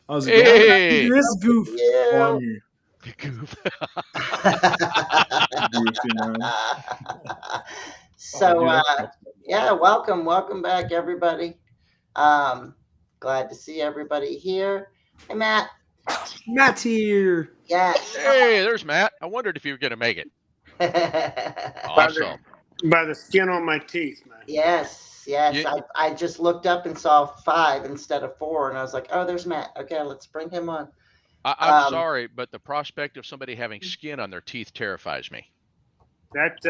How's it Hey, going? This goof on you. goof. Goofy man. So, yeah, welcome back, everybody. Glad to see everybody here. Hey, Matt. Matt's here. Yes. Hey, there's Matt. I wondered if you were going to make it. Awesome. By the skin on my teeth, man. Yes. I just looked up and saw 5 instead of 4, and I was like, oh, there's Matt. Okay, let's bring him on. I'm sorry, but the prospect of somebody having skin on their teeth terrifies me. That's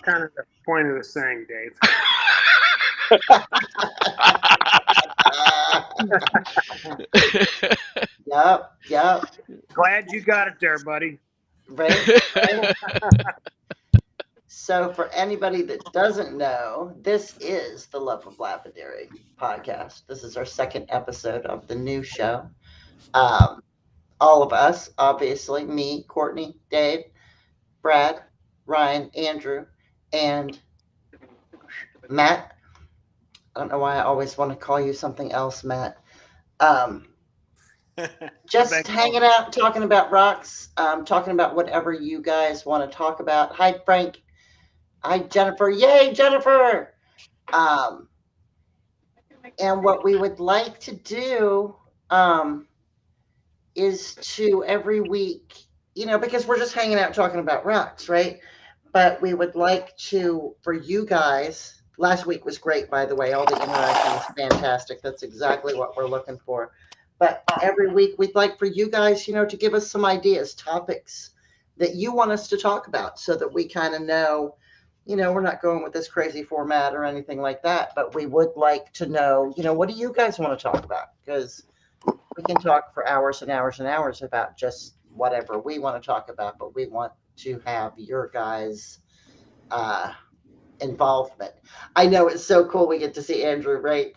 kind of the point of the saying, Dave. Yep. Glad you got it there, buddy. Right. So for anybody that doesn't know, this is the Love of Lapidary Podcast. This is our second episode of the new show. All of us, obviously, me, Courtney, Dave, Brad, Ryan, Andrew, and Matt. I don't know why I always want to call you something else, Matt. Just hanging out, talking about rocks, talking about whatever you guys want to talk about. Hi, Frank. Hi, Jennifer. Yay, Jennifer. And what we would like to do is to every week, because we're just hanging out talking about rocks, right? But we would like to, for you guys, last week was great, by the way. All the interaction was fantastic. That's exactly what we're looking for. But every week we'd like for you guys, to give us some ideas, topics that you want us to talk about so that we kind of know, we're not going with this crazy format or anything like that, but we would like to know, what do you guys want to talk about? Because we can talk for hours and hours and hours about just whatever we want to talk about, but we want to have your guys' involvement. I know it's so cool we get to see Andrew, right?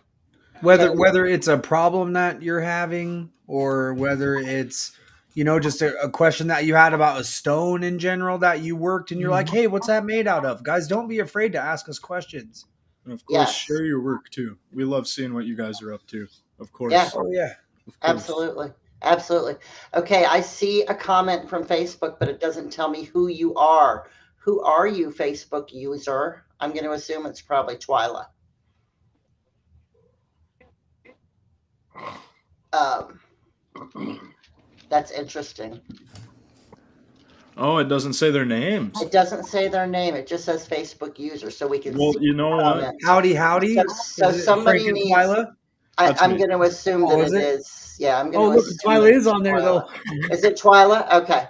Whether it's a problem that you're having or whether it's, just a question that you had about a stone in general that you worked and you're like, hey, what's that made out of? Guys, don't be afraid to ask us questions. And of course, share your work too. We love seeing what you guys are up to. Of course. Yeah. Oh, yeah. Absolutely. Okay, I see a comment from Facebook, but it doesn't tell me who you are. Who are you, Facebook user? I'm going to assume it's probably Twyla. That's interesting. Oh, it doesn't say their names. It doesn't say their name. It just says Facebook user, so we can. Well, you know what? Howdy. So somebody needs. I'm going to assume that it is. Yeah, I'm going to. Oh, look, Twyla is on there though. Is it Twyla? Okay.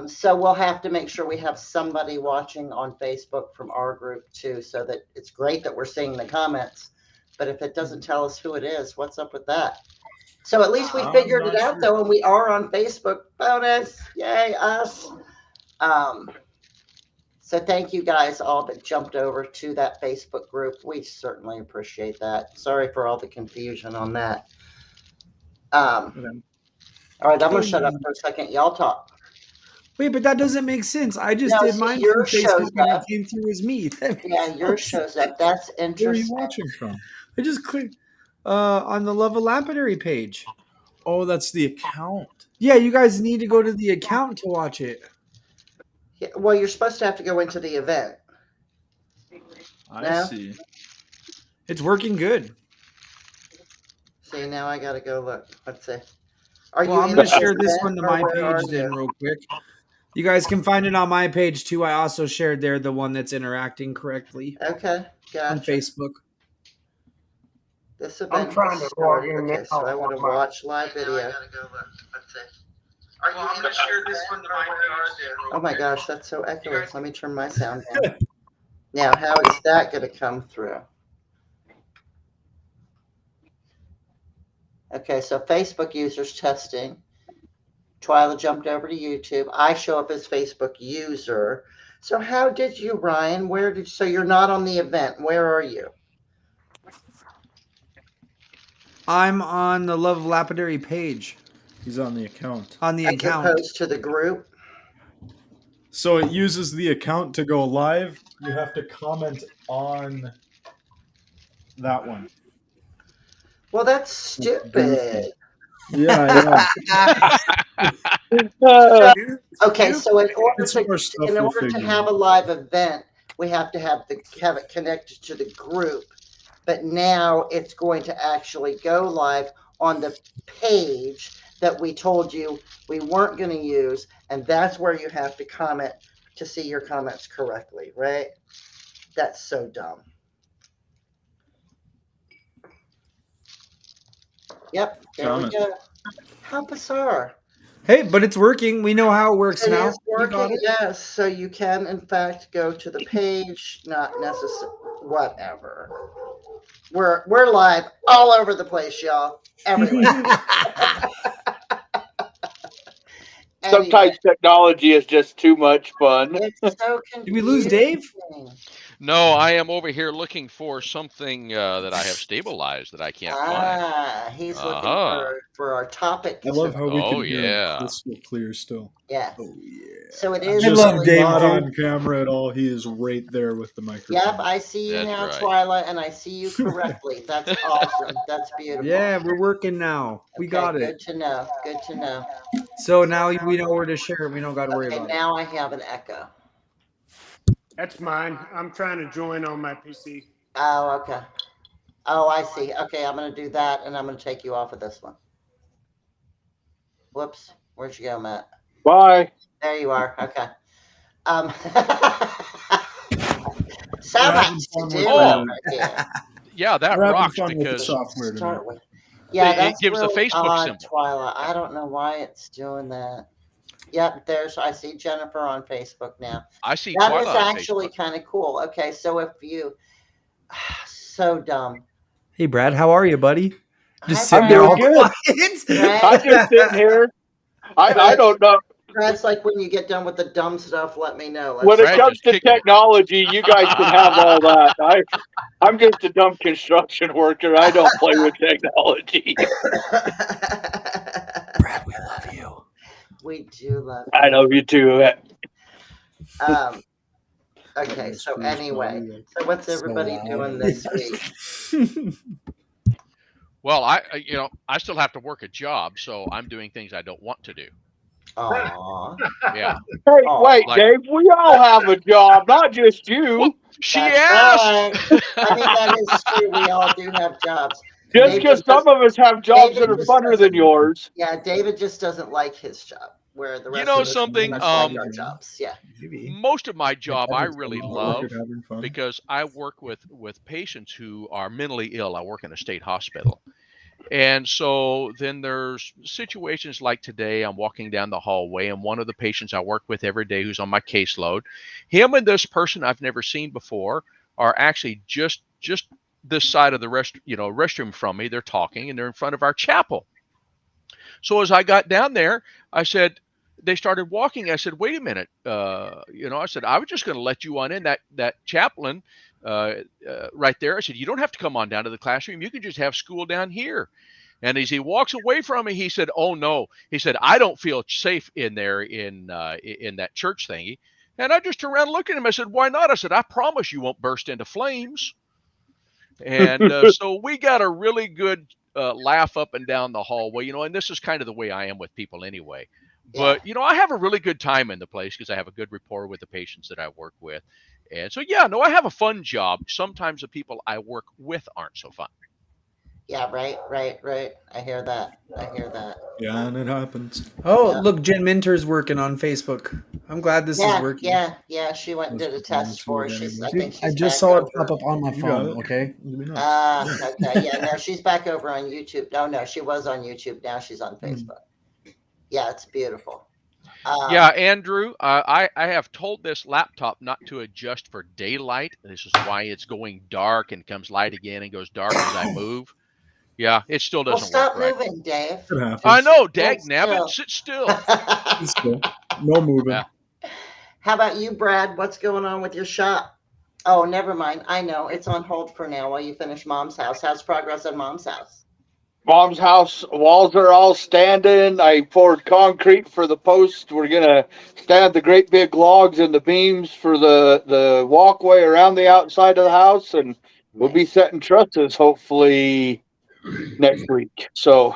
So we'll have to make sure we have somebody watching on Facebook from our group too, so that it's great that we're seeing the comments. But if it doesn't tell us who it is, what's up with that? So at least we figured it out, though, and we are on Facebook. Bonus. Yay, us. So thank you guys all that jumped over to that Facebook group. We certainly appreciate that. Sorry for all the confusion on that. All right, I'm going to shut up for a second. Y'all talk. Wait, but that doesn't make sense. I just did mine from Facebook and it came through as me. Yeah, yours shows up. That's interesting. Where are you watching from? I just clicked on the Love of Lapidary page. Oh, that's the account. Yeah, you guys need to go to the account to watch it. Yeah, well, you're supposed to have to go into the event. I see. It's working good. See, now I got to go look. Let's see. I'm going to share this one to my page then real quick. You guys can find it on my page too. I also shared there the one that's interacting correctly. Okay, gotcha. On Facebook. This event. I'm trying to log in now. So I want to watch live video. I gotta go look. Let's see. I'm gonna share this one to my page. Oh my gosh, that's so echoey. Let me turn my sound down. Now, how is that going to come through? Okay, so Facebook users testing. Twyla jumped over to YouTube. I show up as Facebook user. So how did you, Ryan? So you're not on the event. Where are you? I'm on the Love of Lapidary page. He's on the account. On the account. As opposed to the group? So it uses the account to go live. You have to comment on that one. Well, that's stupid. Yeah, Okay, so in order It's more stuff in we'll order to figure have out. a live event, we have to have it connected to the group. But now it's going to actually go live on the page that we told you we weren't going to use, and that's where you have to comment to see your comments correctly, right? That's so dumb. Yep, there Comment. we go. How bizarre. Hey, but it's working. We know how it works It now. is We got working, it. yes. So you can, in fact, go to the page. Not necessary. Whatever. We're live all over the place, y'all. Everywhere. Sometimes technology is just too much fun. It's so confusing. Did we lose Dave? No, I am over here looking for something that I have stabilized that I can't find. He's Uh-huh. looking for our topic. I love how we Oh, can hear yeah. him crystal clear still. Yeah. Oh yeah. So it is. I Just love Dave, not dude. on camera at all. He is right there with the microphone. Yep, I see you That's now, right. Twyla, and I see you correctly. That's awesome. That's beautiful. Yeah, we're working now. We Okay, got Good it. to know. Good to know. So now we know where to share it. We don't got to worry Okay, about it. now I have an echo. That's mine. I'm trying to join on my PC. Oh, okay. Oh, I see. Okay, I'm going to do that, and I'm going to take you off of this one. Whoops. Where'd you go, Matt? Bye. There you are. Okay. So We're much having to fun do with over it. here. Yeah, that We're having rocks fun with the because software tonight. Start with. Yeah, It that's gives the really Facebook odd, symbol. Twyla. I don't know why it's doing that. Yep, I see Jennifer on Facebook now. I see That Twyla is on actually Facebook. kind of cool. Okay, so if you, so dumb. Hey, Brad, how are you, buddy? Just Hi, sitting there all Brad. quiet. Brad. I'm just sitting here. I don't know. Brad's like, when you get done with the dumb stuff, let me know. When it Brad comes just to kicked me. technology, you guys can have all that. I'm just a dumb construction worker. I don't play with technology. Brad, we love you. We do love I love you too. you. Okay, so anyway, so what's everybody doing this week? Well, I still have to work a job, so I'm doing things I don't want to do. Aw. Yeah. Hey, Oh, wait, like- Dave. We all have a job, not just you. She That's asked. right. I mean, that is true. We all do have jobs. Just David because some just- of us have jobs David that are just funner than yours. Yeah, David just doesn't like his job, where the rest know of us something, pretty much like our jobs. Yeah. Maybe. Most of my job I really Record love having fun. because I work with patients who are mentally ill. I work in a state hospital. And so then there's situations like today, I'm walking down the hallway and one of the patients I work with every day who's on my caseload, him and this person I've never seen before are actually just this side of the restroom from me. They're talking and they're in front of our chapel. So as I got down there, I said, they started walking. I said, wait a minute. I said, I was just going to let you on in. That chaplain right there. I said, you don't have to come on down to the classroom. You can just have school down here. And as he walks away from me, he said, oh no. He said, I don't feel safe in there in that church thingy. And I just turned around and looked at him. I said, why not? I said, I promise you won't burst into flames. And so we got a really good laugh up and down the hallway, and this is kind of the way I am with people anyway. But, I have a really good time in the place because I have a good rapport with the patients that I work with. And so, I have a fun job. Sometimes the people I work with aren't so fun. Yeah, right. I hear that. Yeah, and it happens. Oh, Yeah. look, Jen Minter's working on Facebook. I'm glad this is working. Yeah. She went and did a test for us. I think she's I just back saw it over. pop up on my You got phone. it. Okay. Okay. Yeah, no, she's back over on YouTube. No, she was on YouTube. Now she's on Facebook. Yeah, it's beautiful. Yeah, Andrew, I have told this laptop not to adjust for daylight. This is why it's going dark and comes light again and goes dark as I move. Yeah, it still Well, doesn't stop work right. moving, Dave. It happens. I know, dag Hold nabbit, still. sit still. It's cool. No moving. Yeah. How about you, Brad? What's going on with your shop? Oh, never mind. I know. It's on hold for now while you finish Mom's house. How's progress at Mom's house? Mom's house walls are all standing. I poured concrete for the posts. We're gonna stand the great big logs and the beams for the walkway around the outside of the house, and we'll be setting trusses hopefully next week. So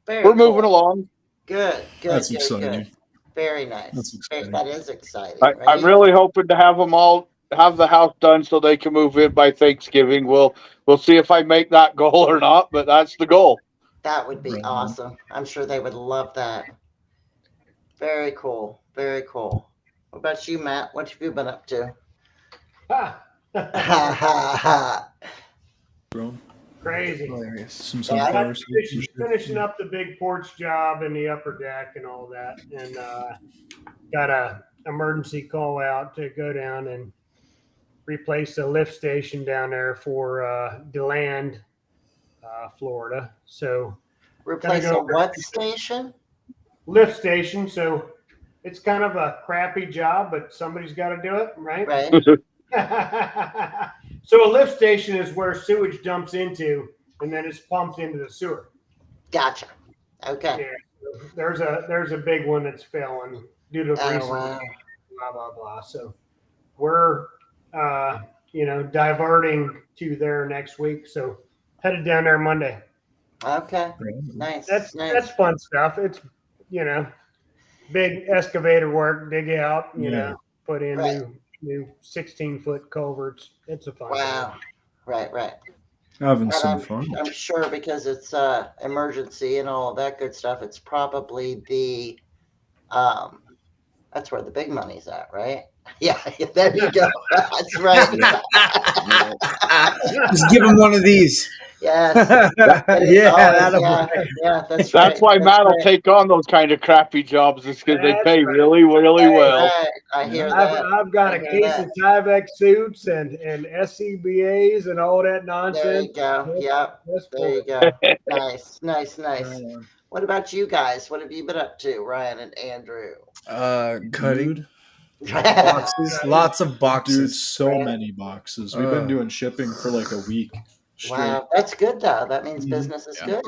Very We're cool. moving along. Good. That's Good. exciting. Good. Very nice. That's exciting. That is exciting. I'm right? really hoping to have them all have the house done so they can move in by Thanksgiving. We'll see if I make that goal or not, but that's the goal. That would be Right. awesome. I'm sure they would love that. Very cool. Very cool. What about you, Matt? What have you been up to? Bro, Crazy. Hilarious. some Yeah, I sunflowers. Finishing up the big porch job and the upper deck and all that, and got a emergency call out to go down and replace the lift station down there for DeLand, Florida. So Replace Gotta a go- what station? lift station. So it's kind of a crappy job, but somebody's got to do it, right? Right. So a lift station is where sewage dumps into, and then it's pumped into the sewer. Gotcha. Okay. Yeah, so there's a big one that's failing due to Oh, recent wow. blah blah blah. So we're diverting to there next week. So headed down there Monday. Okay. Nice. That's nice. fun stuff. It's big excavator work, dig out, put in Right. new 16-foot culverts. It's a fun Wow. Right. Having And some fun. I'm sure because it's emergency and all of that good stuff. It's probably the that's where the big money's at, right? Yeah. There you go. That's right. Just give him one of these. Yes. Yeah, That's right. That's why That's Matt will right. take on those kind of crappy jobs, is because they That's pay right. really, really well. Right. I hear that. I've got I a hear case that. of Tyvek suits and SCBAs and all that There you nonsense. go. Yep. That's There you cool. go. Nice. What about you guys? What have you been up to, Ryan and Andrew? Cutting boxes, lots of Dude, boxes. so many boxes. We've been doing shipping for like a week straight. Wow, that's good though. That means Mhm. business is Yeah.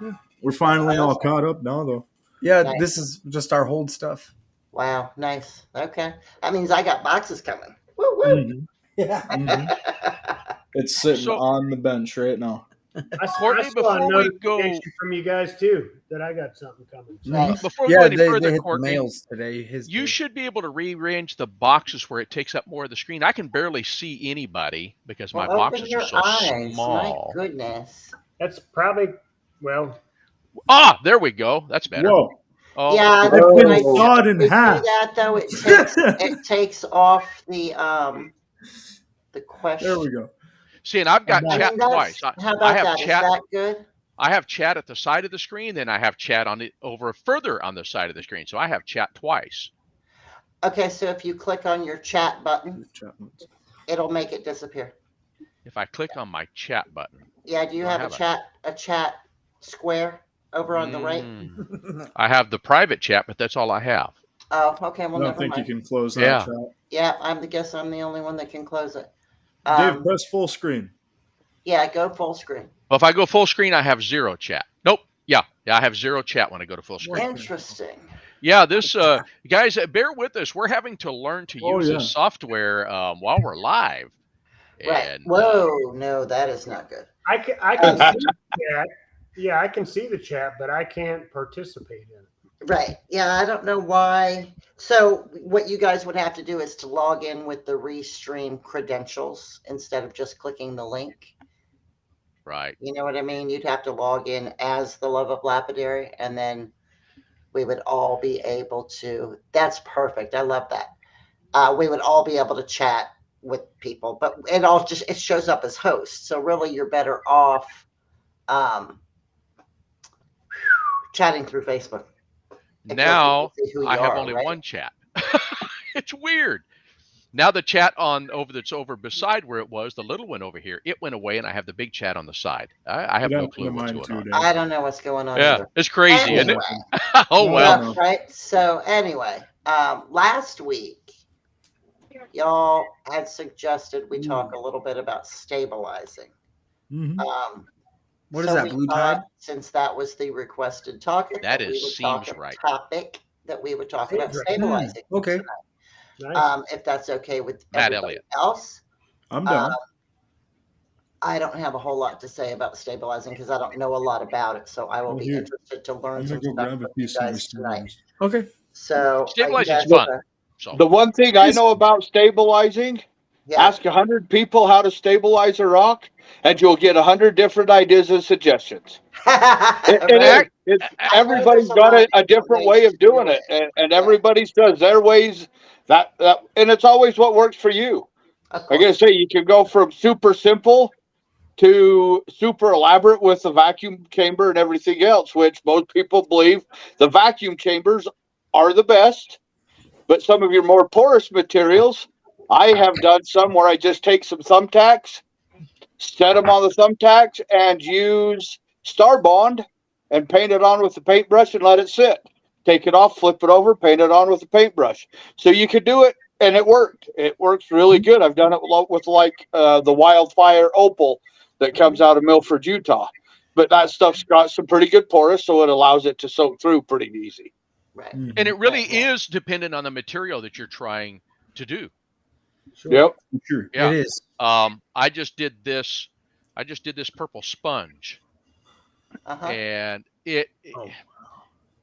good. We're finally all caught up now, though. Yeah, Nice. this is just our hold stuff. Wow, nice. Okay, that means I got boxes coming. Woo woo. Mhm. Yeah. Mhm. It's sitting So- on the bench right now. I Courtney, saw a before we go- notification from you guys too that I got something coming. Nice. Before we Yeah, go any they further, hit the Courtney, mails today. you should be able to rearrange the boxes where it takes up more of the screen. I can barely see anybody because my Well, open boxes your are so eyes. small. My goodness. That's probably There we go. That's better. Whoa. Oh, Yeah, I when couldn't I saw it in do half. that though, it takes off the question. There we go. see, and I've got I mean, chat twice. How I about have that? Is chat. that good? I have chat at the side of the screen, then I have chat on it over further on the side of the screen. So I have chat twice. Okay, so if you click on your chat button, it'll make it disappear. If I click on my chat button, Yeah, do you Do I have have a chat square over on the right? I have the private chat, but that's all I have. Oh, okay. Well, I don't never think mind. you can close that Yeah. chat. Yeah, I'm the only one that can close it. Dave, press full screen. Yeah, go full screen. Well, if I go full screen, I have zero chat. Nope. Yeah, I have zero chat when I go to full screen. Interesting. Yeah, this guys, bear with us. We're having to learn to Oh, use yeah. this software while we're live. Right. And, Whoa, no, that is not good. I can see the chat. Yeah, I can see the chat, but I can't participate in it. Right. Yeah, I don't know why. So what you guys would have to do is to log in with the Restream credentials instead of just clicking the link. right. You know what I mean? You'd have to log in as the Love of Lapidary, and then we would all be able to. That's perfect. I love that. We would all be able to chat with people, but it shows up as hosts. So really, you're better off chatting through Facebook. Now See who you I have are, only right? one chat. It's weird. Now the chat that's over beside where it was, the little one over here, it went away, and I have the big chat on the side. I have no clue what's going on. I don't know what's going on Yeah, either. it's crazy, isn't it? Anyway, Oh well. yeah, right. So anyway, last week, y'all had suggested we talk a little bit about stabilizing. Mhm. What is So that, we Blue thought, Tide? since that was the requested topic, That we would seems talk right. topic that we would talk about Seems right. stabilizing. Okay. Nice. If that's okay with Matt everybody Elliott. else. I'm down. I don't have a whole lot to say about stabilizing because I don't know a lot about it. So I will be Here, interested to learn I'm some gonna go stuff grab a from you piece of my guys tonight. stabilizers. Okay. So Stabilizing's you guys, fun. So The one thing I know about stabilizing, yeah. ask 100 people how to stabilize a rock, and you'll get 100 different ideas and suggestions. It Right. is. It's, I know everybody's there's a got lot of a different different ways way to of doing do it, and Yeah. everybody does their ways. And it's always what works for you. Of Like I course. say, you can go from super simple to super elaborate with the vacuum chamber and everything else, which most people believe the vacuum chambers are the best. But some of your more porous materials, I have done some where I just take some thumbtacks, set them on the thumbtacks, and use Star Bond and paint it on with the paintbrush and let it sit. Take it off, flip it over, paint it on with the paintbrush. So you could do it, and it worked. It works really good. I've done it with like the Wildfire Opal that comes out of Milford, Utah. But that stuff's got some pretty good porous, so it allows it to soak through pretty easy. Right. Mhm. and it really Right. is dependent on the material that you're trying to do. Sure. Yep. Sure. Yeah. It is. I just did this purple sponge, Uh-huh. and Oh.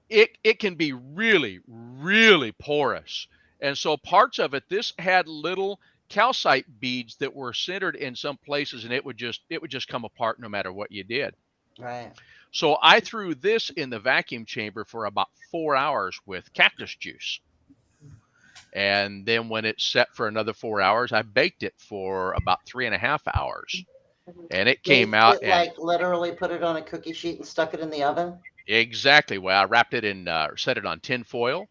it can be really, really porous. And so parts of it, this had little calcite beads that were centered in some places, and it would just come apart no matter what you did. Right. So I threw this in the vacuum chamber for about 4 hours with cactus juice. And then when it set for another 4 hours, I baked it for about 3.5 hours. And it came Baked out it, and like literally put it on a cookie sheet and stuck it in the oven. exactly. Well, I wrapped it in, set it on tin foil,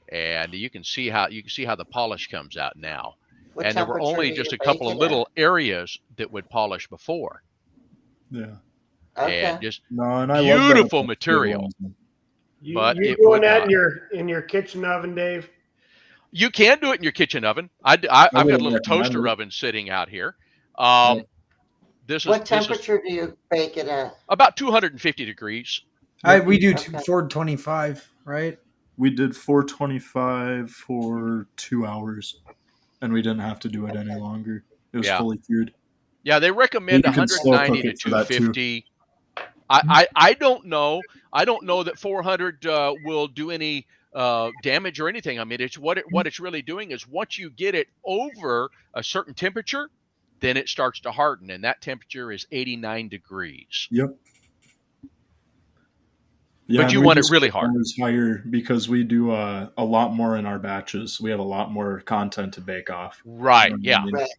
and you can see how the polish comes out now. What And there were temperature only do just you a couple bake of it little areas that would polish before. Yeah. at? Okay. And just No, and I love that beautiful it's material. stabilizing. But You it doing would that not. in your kitchen oven, Dave? You can do it in your kitchen oven. I've got a wouldn't little recommend toaster it. oven sitting out here. This What is temperature do you bake it at? about 250 degrees. We do Okay. 425, right? We did 425 for 2 hours, and we didn't have to do it any Okay. longer. It was Yeah. fully cured. Yeah, they recommend You can slow 190 cook to it for that, too. 250. I don't know. I don't know that 400 will do any damage or anything. I mean, it's what it's really doing is once you get it over a certain temperature, then it starts to harden, and that temperature is 89 degrees. Yep. But and you we want it just really keep hard. ours higher because we do a lot more in our batches. We have a lot more content to bake off. Right. You know what I Yeah. mean? Right.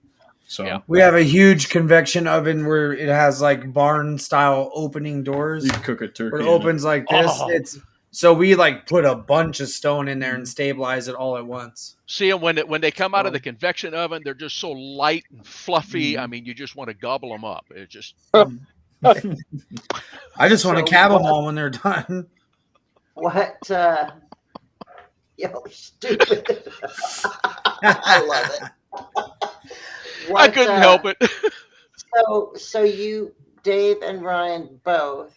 So Yeah. We have a huge convection oven where it has like barn style opening doors. you can cook a turkey. Where it in it. opens like this. Oh. It's so we like put a bunch of stone in there and stabilize it all at once. See, and when they come out of the convection oven, they're just so light and fluffy. I mean, you just want to gobble them up. It's just I just want to So cab them what- all when they're done. What? Yo, stupid. I love it. I couldn't help it. So you, Dave and Ryan, both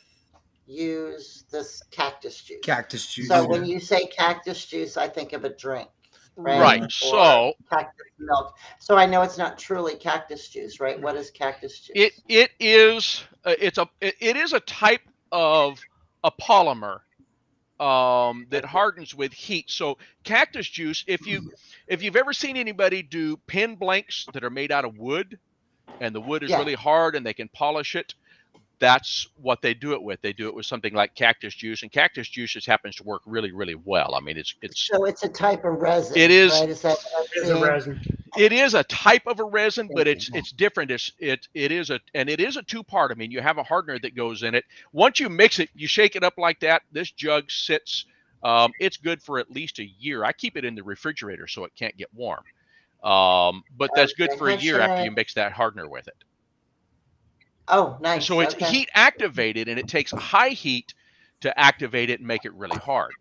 use this cactus juice. Cactus juice. So when you say cactus juice, I think of a drink, right? Right. Or So cactus milk. So I know it's not truly cactus juice, right? What is cactus juice? it is a type of a polymer that hardens with heat. So cactus juice, if you've ever seen anybody do pen blanks that are made out of wood, and the wood is Yeah. really hard and they can polish it, that's what they do it with. They do it with something like cactus juice, and cactus juice just happens to work really, really well. I mean, it's So it's a type of resin. It is- Right? Is that It's a resin. it is a type of a resin, but Thank you. it's different. It is a two-part. I mean, you have a hardener that goes in it. Once you mix it, you shake it up like that. This jug sits. It's good for at least a year. I keep it in the refrigerator so it can't get warm. But that's good Okay. for a How year should after I- you mix that hardener with it. Oh, nice. So it's Okay. heat activated, and it takes high heat to activate it and make it really hard.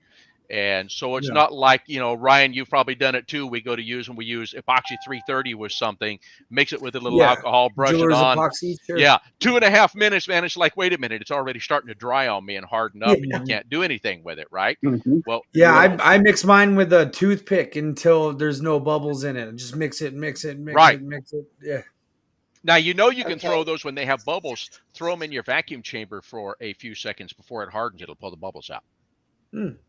And so it's Yeah. not like, Ryan, you've probably done it too. We go to use epoxy 330 with something, mix it with a little Yeah. alcohol, brush Jeweler's it on. epoxy. Sure. Yeah, 2.5 minutes, man. It's like, wait a minute, it's already starting to dry on me and harden up, and you can't do anything with it, right? Mhm. Well, Yeah, I mix mine with a toothpick until there's no bubbles in it. Just mix it. Right. Yeah. Now, you can Okay. throw those when they have bubbles. Throw them in your vacuum chamber for a few seconds before it hardens. It'll pull the bubbles out.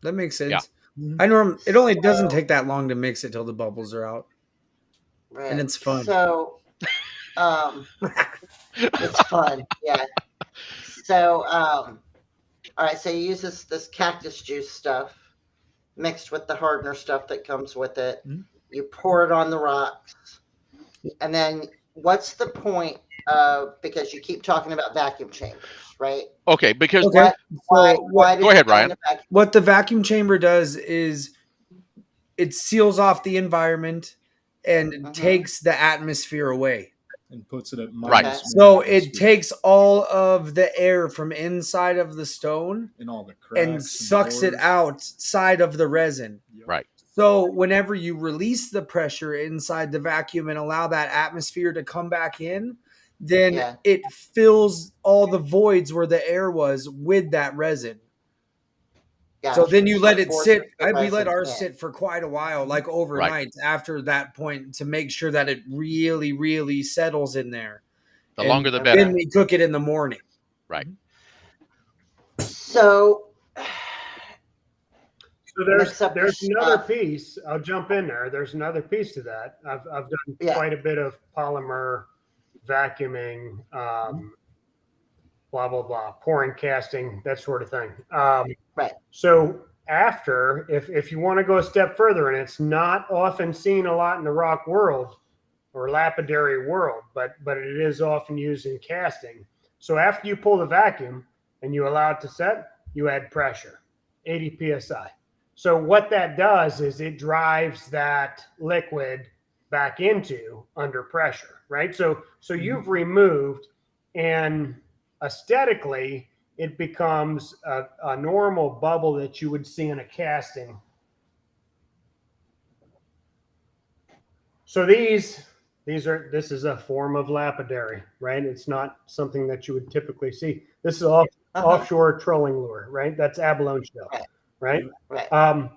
That makes sense. Yeah. It only doesn't So- take that long to mix it till the bubbles are out. Right. And it's fun. So, it's fun. Yeah. So, all right. So you use this cactus juice stuff mixed with the hardener stuff that comes with it. Mhm. You pour it on the rocks, and then what's the point of, because you keep talking about vacuum chambers, right? Okay, because Okay. Why did Go ahead, you go Ryan. into vacuum? What the vacuum chamber does is it seals off the environment and Mhm. takes the atmosphere away. And puts it at Right. minus So one it atmosphere takes all of the air from inside of the stone in all the cracks and sucks it pores. outside of the resin. Yep. Right. So whenever you release the pressure inside the vacuum and allow that atmosphere to come back in, then Yeah. it fills all the voids where the air was with that resin. So Gotcha. then you let it forces sit. the We let resin ours in. sit for quite a while, like overnight after that point, to make sure that it really, really settles in there. the And longer the Okay. better. Then we cook it in the morning. So, So there's Mix up the another stuff. piece. I'll jump in there. There's another piece to that. I've done Yeah. quite a bit of polymer vacuuming, blah blah blah, pouring, casting, that sort of thing. Right. So after, if you want to go a step further, and it's not often seen a lot in the rock world or lapidary world, but it is often used in casting. So after you pull the vacuum and you allow it to set, you add pressure, 80 psi. So what that does is it drives that liquid back into under pressure, right? So you've removed, and aesthetically, it becomes a normal bubble that you would see in a casting. So this is a form of lapidary, right? It's not something that you would typically see. This is offshore trolling lure, right? That's abalone shell, right? right.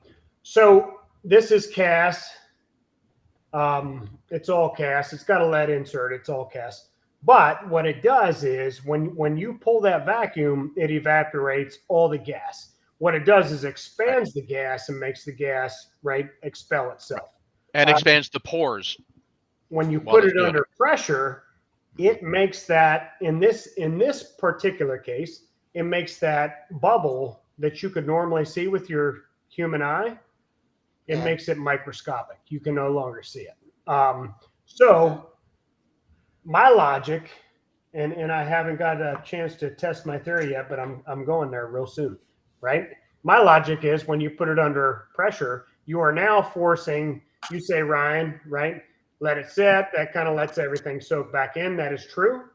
So this is cast. It's all cast. It's got a lead insert. It's all cast. But what it does is when you pull that vacuum, it evaporates all the gas. What it does is expands the gas and makes the gas, right, expel itself. And expands the pores. When you While put it's it doing under pressure, it makes that, in this particular case, it makes that bubble that you could normally see with your human eye, it Yeah. makes it microscopic. You can no longer see it. So my logic, and I haven't got a chance to test my theory yet, but I'm going there real soon, right? My logic is when you put it under pressure, you are now forcing, you say, Ryan, right? Let it set. That kind of lets everything soak back in. That is true.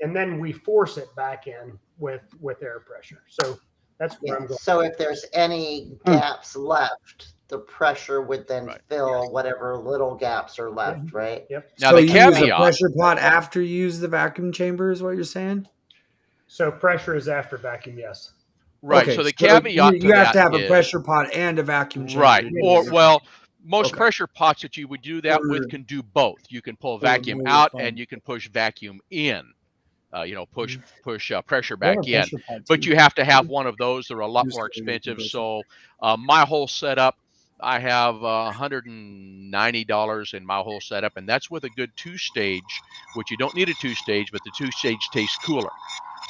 And then we force it back in with air pressure. So that's where I'm going. So if there's any gaps left, the pressure would then Right. fill whatever little gaps are left, right? Yep. Now, So the you use a caveat, pressure pot after you use the vacuum chamber, is what you're saying? So pressure is after vacuum, yes. right? Okay, So the so caveat you have to have is, a pressure pot and a vacuum chamber. right? Or most Okay. pressure pots that you would do that Or- with can do both. You can pull vacuum more out refined. and you can push vacuum in. Push pressure I have back a in. pressure pot But too. you have to have one of those. They're a lot Used more to be expensive. compressor. So my whole setup, I have $190 in my whole setup, and that's with a good 2-stage, which you don't need a 2-stage, but the 2-stage tastes cooler.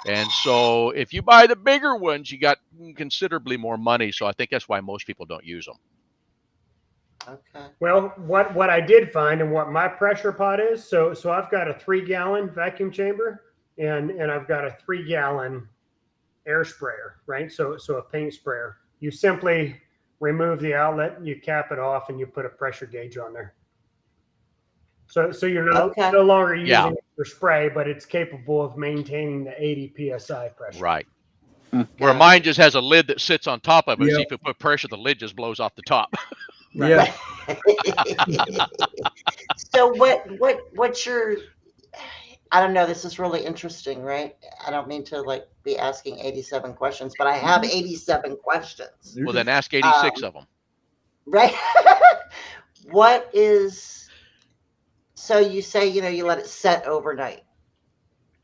And so if you buy the bigger ones, you got considerably more money. So I think that's why most people don't use them. Okay. Well, what I did find and what my pressure pot is, so I've got a 3-gallon vacuum chamber and I've got a 3-gallon air sprayer, right? So a paint sprayer. You simply remove the outlet, you cap it off, and you put a pressure gauge on there. So you're no longer using it for spray, but it's capable of maintaining the 80 psi pressure. Right. Where mine just has a lid that sits on top of it. Yep. So if you put pressure, the lid just blows off the top. Yeah. So what's your, I don't know, this is really interesting, right? I don't mean to be asking 87 questions, but I have 87 questions, Well, then ask 86 of them. right? What is, So you say, you let it set overnight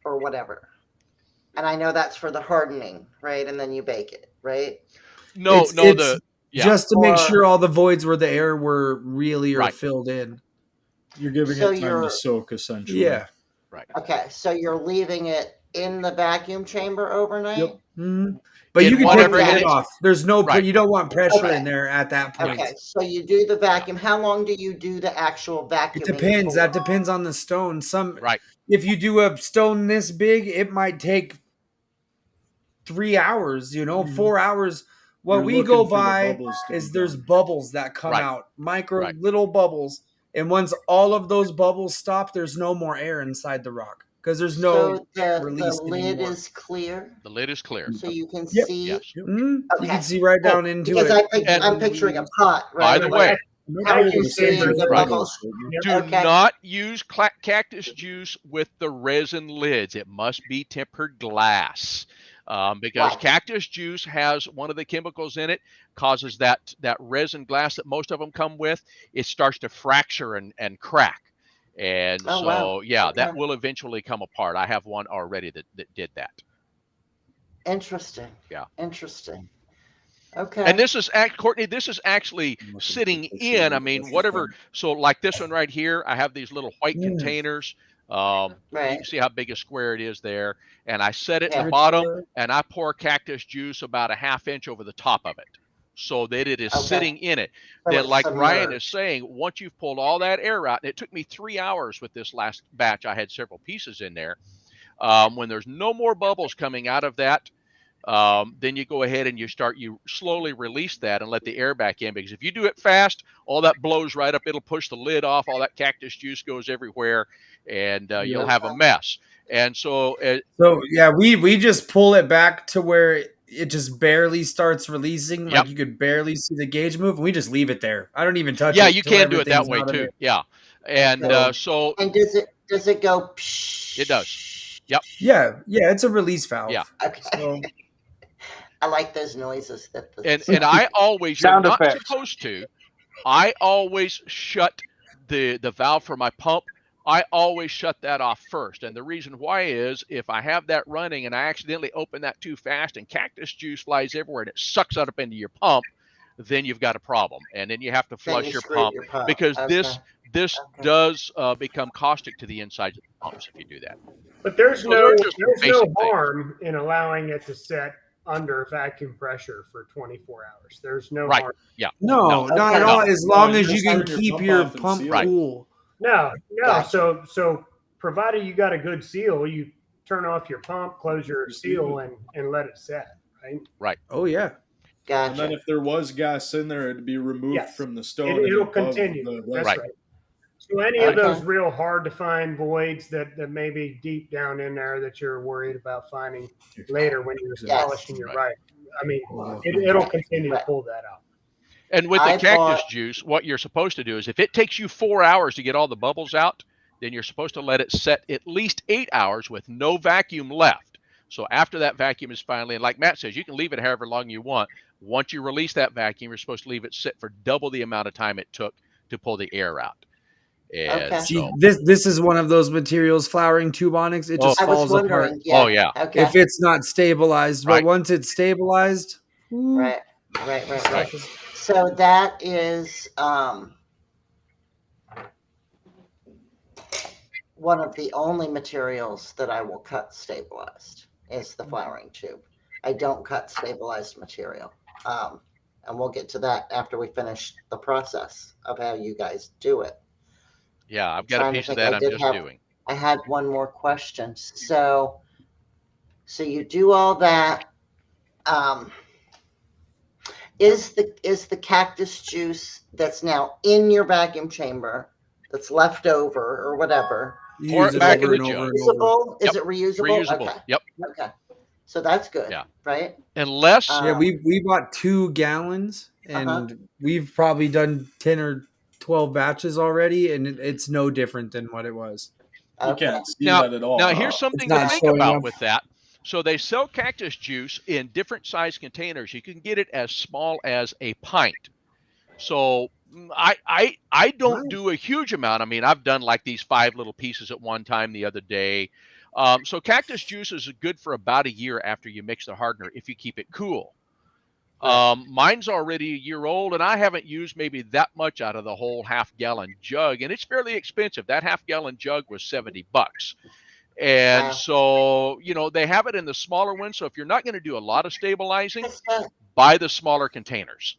or whatever. And I know that's for the hardening, right? And then you bake it, right? No, It's yeah. just to make Or- sure all the voids where the air were really are Right. filled in. You're giving So it time you're- to soak, essentially. Yeah. Okay, so you're leaving it in the vacuum chamber overnight? Yep. Mhm. But In you can whatever take the it lid is. off. There's no, Right. you don't want pressure Okay. in there at that point. Okay, so you do the vacuum. How long do you do the actual vacuum? It depends. That depends on the stone. Right. If you do a stone this big, it might take 3 hours, Mhm. 4 hours. What You're we looking go for the by bubbles to is be there's gone. bubbles that come Right. out, micro Right. little bubbles. And once all of those bubbles stop, there's no more air inside the rock because there's no So the release lid anymore. is clear, The lid is clear. so you can Yep. see. Yes. You Okay. can see right down into Because it. I'm picturing a pot, By right? the Like, way, how are you The seeing center the of Right. bubbles? do Okay. not use cactus juice with the resin lids. It must be tempered glass. Because Right. cactus juice has one of the chemicals in it, causes that resin glass that most of them come with, it starts to fracture and crack. And Oh, so, wow. yeah, that Okay. will eventually come apart. I have one already that did that. Interesting. Yeah. Interesting. Okay. And this is, Courtney, this is actually sitting in, I mean, whatever. So like this one right here, I have these little white containers. You Right. can see how big a square it is there. And I set it at Yeah. the bottom and I pour cactus juice about a ½ inch over the top of it so that it is Okay. sitting in it. So Then it's like Ryan is submerged. saying, once you've pulled all that air out, and it took me 3 hours with this last batch, I had several pieces in there. When there's no more bubbles coming out of that, then you go ahead and you slowly release that and let the air back in, because if you do it fast, all that blows right up. It'll push the lid off. All that cactus juice goes everywhere, and you'll have a mess. And so, yeah, we just pull it back to where it just barely starts releasing. Yep. Like you could barely see the gauge move, and we just leave it there. I don't even touch it. yeah, you till can do it that everything's way out of too. it. Yeah, and Okay. so And does it go? Psh? It does. Yep. Yeah, it's a release valve. Yeah. Okay. So, I like those noises. and I always, you're Sound not effects. supposed to. I always shut the valve for my pump. I always shut that off first. And the reason why is if I have that running and I accidentally open that too fast and cactus juice flies everywhere and it sucks up into your pump, then you've got a problem. And then you have to flush your pump, because this Okay. does become caustic to the insides of the pumps if you do that. But there's So no they're just there's basic no things. harm in allowing it to set under vacuum pressure for 24 hours. There's no Right. harm. no, Okay. not at all. As No, long you as you just can turn your keep pump your off and pump seal it. cool. No. Gotcha. So provided you got a good seal, you turn off your pump, close your seal, and let it set. Right. Oh yeah. Gotcha. And then if there was gas in there, it'd be removed Yes. from the stone. It'll and above continue. the That's resin. right. So any of Okay. those real hard to find voids that may be deep down in there that you're worried about finding later when you're Yes. polishing your Right. right. I mean, it'll continue to Right. pull that out. And with the I cactus thought- juice, what you're supposed to do is if it takes you 4 hours to get all the bubbles out, then you're supposed to let it set at least 8 hours with no vacuum left. So after that vacuum is finally, and like Matt says, you can leave it however long you want. Once you release that vacuum, you're supposed to leave it sit for double the amount of time it took to pull the air out. And Okay. See, so, this is one of those materials, flowering tube onyx. It just I was falls wondering. apart Yeah. Oh, yeah. Okay. if it's not stabilized. Right. But once it's stabilized, Right. Right. So that is one of the only materials that I will cut stabilized is the flowering tube. I don't cut stabilized material. And we'll get to that after we finish the process of how you guys do it. yeah, I've got a Trying to piece of think, that I I'm did just have- doing. I had one more question. So you do all that. Is the cactus juice that's now in your vacuum chamber that's left over or whatever Pour use it it back over in and the over jug. and over. reusable? Is Yep. it reusable? Reusable. Okay. Yep. Okay. So that's good. Yeah. Right? Unless, Yeah, we bought 2 gallons, and Uh-huh. we've probably done 10 or 12 batches already, and it's no different than what it was. You Okay. can't see Now- that at all. now here's something It's to not think showing about up. with that. So they sell cactus juice in different size containers. You can get it as small as a pint. So I don't Right. do a huge amount. I mean, I've done like these 5 little pieces at one time the other day. So cactus juice is good for about a year after you mix the hardener if you keep it cool. Mine's already a year old, and I haven't used maybe that much out of the whole half-gallon jug, and it's fairly expensive. That half-gallon jug was $70. And Wow. so, you know, they have it in the smaller one. So if you're not going to do a lot of stabilizing, That's good. buy the smaller containers.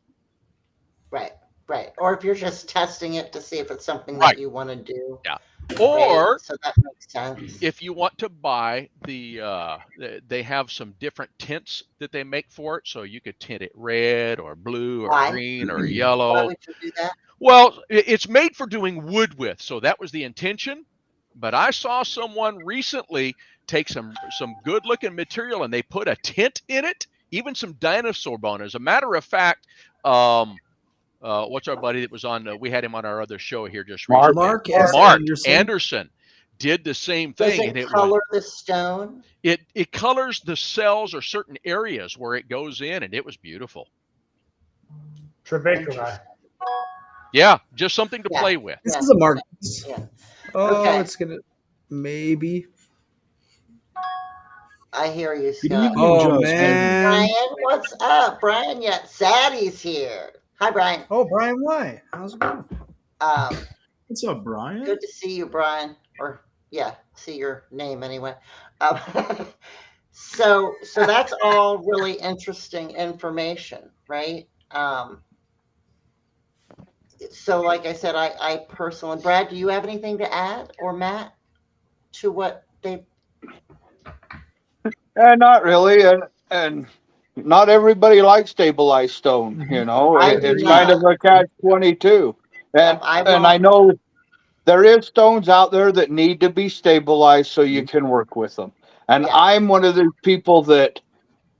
Right, right. Or if you're just testing it to see if it's something Right. that you want to do. Yeah. right? Or So that makes sense. if you want to buy they have some different tints that they make for it. So you could tint it red or blue or Why? green or Why yellow. would you do that? Well, it's made for doing wood with. So that was the intention. But I saw someone recently take some good looking material and they put a tint in it, even some dinosaur bone. As a matter of fact, what's our buddy that was on? We had him on our other show here just recently. Mark S. Mark Anderson. Anderson did the same Does thing, it and it color the stone? it colors the cells or certain areas where it goes in, and it was beautiful. Trabecula. Yeah, just something to Yeah. play with. This Yeah. is a mark. Yeah. Oh, Okay. it's gonna maybe. I hear you, Good Scott. evening, Oh Justin. man. Brian, what's up? Brian, yet Sadie's here. Hi, Brian. Oh, Brian, why? How's it going? What's up, Brian? Good to see you, Brian. Or yeah, see your name anyway. Um, so that's all really interesting information, right? So like I said, I personally, Brad, do you have anything to add, or Matt, to what they? Not really, and not everybody likes stabilized stone. You know, I do it's kind of a catch-22. And I and I know there is stones out there that need to be stabilized so you can work with them. And Yeah. I'm one of the people that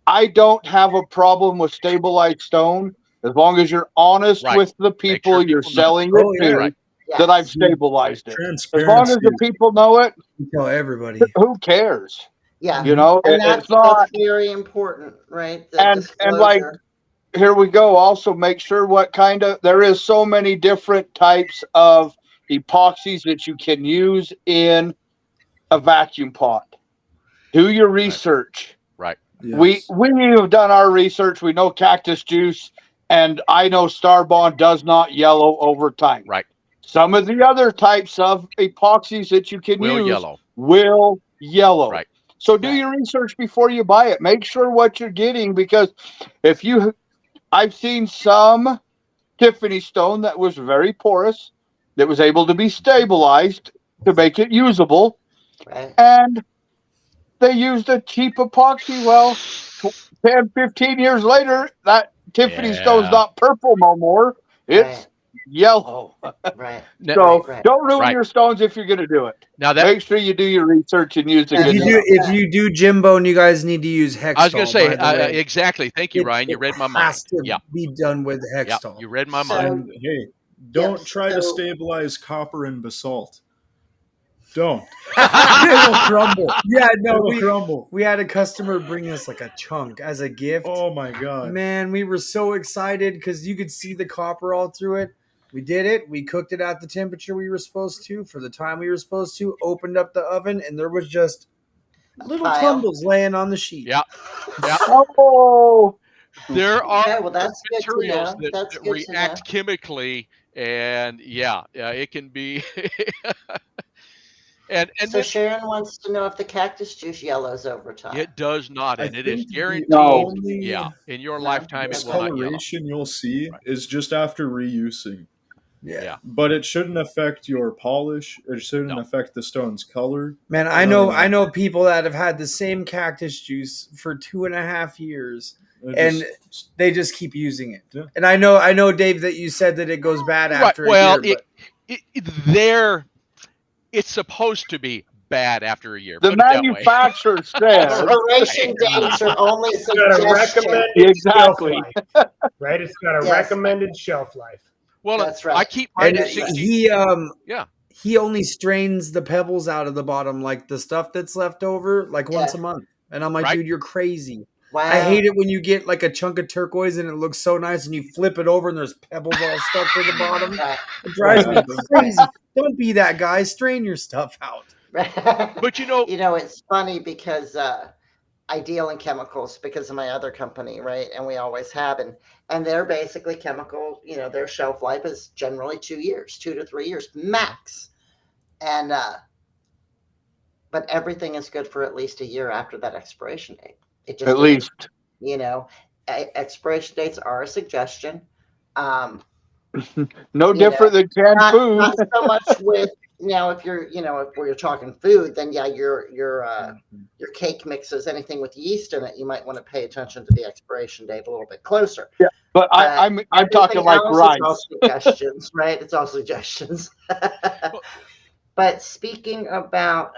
I don't have a problem with stabilized stone as long as you're honest Right. with the people sure you're people know. selling Oh, it yeah. to Right. that I've stabilized it. As long as the people know it, Tell everybody. who cares? Yeah, You know, and that's it's not. very important, right? The And like, disclosure. here we go. Also, make sure what kind of, there is so many different types of epoxies that you can use in a vacuum pot. Do your research. Right. We have done our research. We know cactus juice, and I know Starbond does not yellow over time. Right. Some of the other types of epoxies that you can Will use yellow. will yellow. Right. So do your research before you buy it. Make sure what you're getting, because I've seen some Tiffany stone that was very porous, that was able to be stabilized to make it usable, Right. and they used a cheap epoxy. Well, 10, 15 years later, that Tiffany stone's Yeah. not purple no more. It's yellow. Right. So Right. don't ruin Right. your stones if you're going to do it. Now that Make sure you do your research and use the Yeah, good stuff. If you do Jimbone, you guys need to use Hextol. I was going to say by the way. exactly. Thank you, It- Ryan. You it read my mind. has to Yeah. be done with Yeah. Hextol. You read my So- mind. And hey, don't Yes, try to so- stabilize copper and basalt. Don't. It'll crumble. Yeah, no, It'll crumble. we had a customer bring us like a chunk as a gift. Oh my god. Man, we were so excited because you could see the copper all through it. We did it. We cooked it at the temperature we were supposed to for the time we were supposed to. Opened up the oven, and there was just little Pile. tumbles laying on the sheet. Yeah. Yeah. Oh, There are Okay, well, that's good to materials know. That's that good to know. react chemically, and it can be. and So this, Sharon wants to know if the cactus juice yellows over time. it does not, I and it is think the guaranteed. only Yeah, in your No. lifetime, it will not yellow. discoloration you'll see Right. is just after reusing. Yeah. But it shouldn't affect your polish. It shouldn't No. affect the stone's color. Man, I know people that have had the same cactus juice for 2.5 years. It And just- they just keep using it. Yeah. And I know, Dave, that you said that it goes bad Right. after Well, a year. it's supposed to be bad after a year. the put it that way. manufacturer says Expiration dates are only It's got a suggestions. recommended Exactly. shelf life. Right? It's got a Yes. recommended shelf life. Well, That's right. I keep mine And at Right. 60. Yeah. he only strains the pebbles out of the bottom, like the stuff that's left over, like once Yeah. a month. And I'm like, Right. dude, you're crazy. Wow. I hate it when you get like a chunk of turquoise and it looks so nice and you flip it over and there's pebbles all stuck to the bottom. Right. It drives me crazy. Don't be that guy. Strain your stuff out. But you know, it's funny because I deal in chemicals because of my other company, right? And we always have, and they're basically chemical. Their shelf life is generally 2 years, 2 to 3 years max, and but everything is good for at least a year after that expiration date. It just At least. Expiration dates are a suggestion. No different than canned food. Not so much with if you're if we're talking food, then yeah, your cake mixes, anything with yeast in it, you might want to pay attention to the expiration date a little bit closer. Yeah, but I'm talking like rice. It's all suggestions, right? It's all suggestions. But speaking about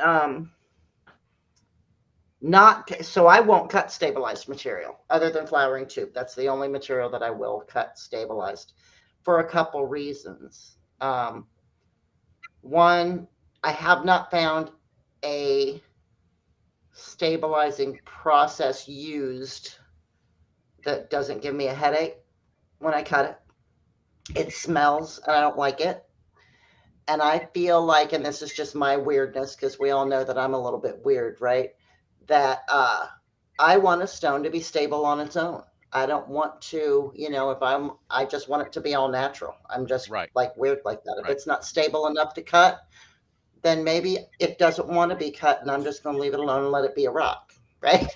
so I won't cut stabilized material other than flowering tube. That's the only material that I will cut stabilized for a couple reasons. One, I have not found a stabilizing process used that doesn't give me a headache when I cut it. It smells and I don't like it. And I feel like, and this is just my weirdness, because we all know that I'm a little bit weird, right? That I want a stone to be stable on its own. I don't want to, I just want it to be all natural. I'm just like weird like that. If it's not stable enough to cut, then maybe it doesn't want to be cut and I'm just going to leave it alone and let it be a rock. Right.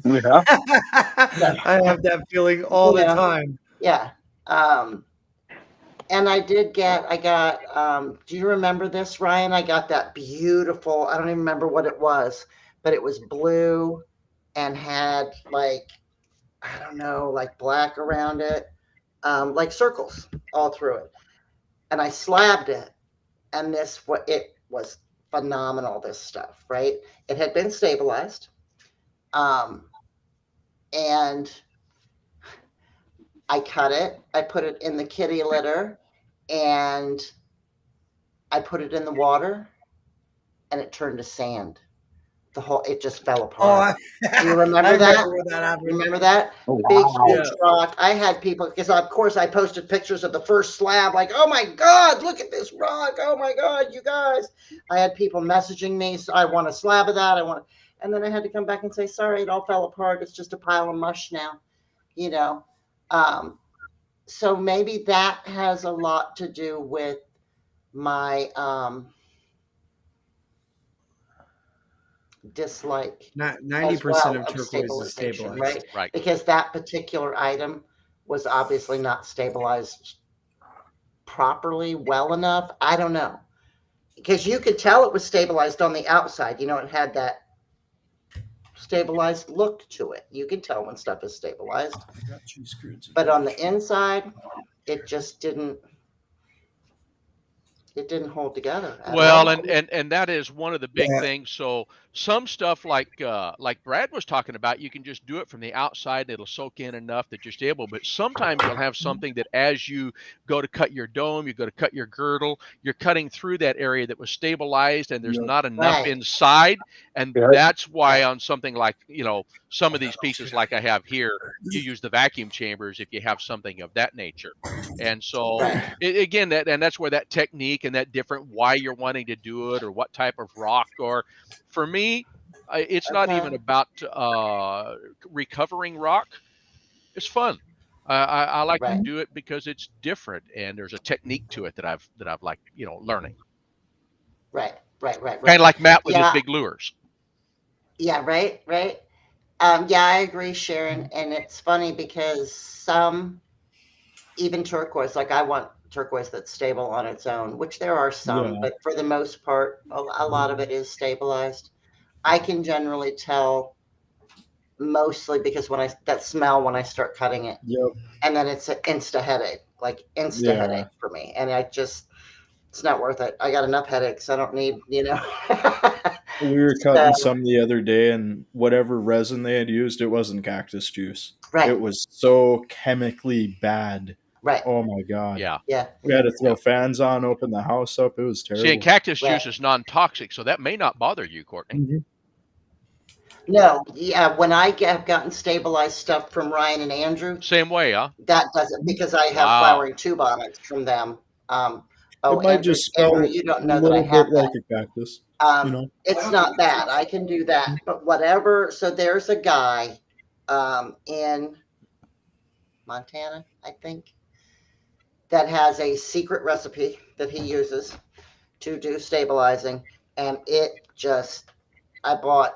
Yeah. I have that feeling all the time. Yeah. And I got, do you remember this, Ryan? I got that beautiful, I don't even remember what it was, but it was blue and had like, I don't know, like black around it, like circles all through it. And I slabbed it. And it was phenomenal, this stuff, right? It had been stabilized. And I cut it. I put it in the kitty litter and I put it in the water and it turned to sand. It just fell apart. Do you remember that? Remember that? Oh, Big, wow. huge rock. I had people, because of course I posted pictures of the first slab, like, oh my God, look at this rock. Oh my God, you guys. I had people messaging me, so I want a slab of that. And then I had to come back and say, sorry, it all fell apart. It's just a pile of mush now, So maybe that has a lot to do with my dislike. 90% of turquoise is stabilized, right? Because that particular item was obviously not stabilized properly, well enough. I don't know, because you could tell it was stabilized on the outside. It had that stabilized look to it. You can tell when stuff is stabilized, but on the inside, it just didn't. It didn't hold together. Well, and that is one of the big things. So some stuff like Brad was talking about, you can just do it from the outside. It'll soak in enough that you're stable. But sometimes you'll have something that as you go to cut your dome, you go to cut your girdle, you're cutting through that area that was stabilized and there's not enough inside. And that's why on something like, some of these pieces like I have here, you use the vacuum chambers if you have something of that nature. And so again, that's where that technique and that different why you're wanting to do it or what type of rock, or for me, it's not even about recovering rock. It's fun. I like to do it because it's different and there's a technique to it that I've liked, learning. Right. Kind of like Matt with his big lures. Yeah. Right. Yeah, I agree, Sharon. And it's funny because some, even turquoise, like I want turquoise that's stable on its own, which there are some, but for the most part, a lot of it is stabilized. I can generally tell mostly because that smell when I start cutting it, and then it's an insta headache for me, and it's not worth it. I got enough headaches. I don't need, We were cutting some the other day, and whatever resin they had used, it wasn't cactus juice. Right. It was so chemically bad. Right. Oh my God. Yeah. We had to throw fans on, open the house up. It was terrible. See, and cactus juice is non-toxic, so that may not bother you, Courtney. No, yeah, when I have gotten stabilized stuff from Ryan and Andrew, Same way, huh? that doesn't, because I have Wow. flowering tube onyx from them. Oh, it might Andrew, just smell Andrew, a you don't know that I little have bit like a cactus. that. You know, It's not bad. I can do that. But whatever. So there's a guy in Montana, I think, that has a secret recipe that he uses to do stabilizing. And it just, I bought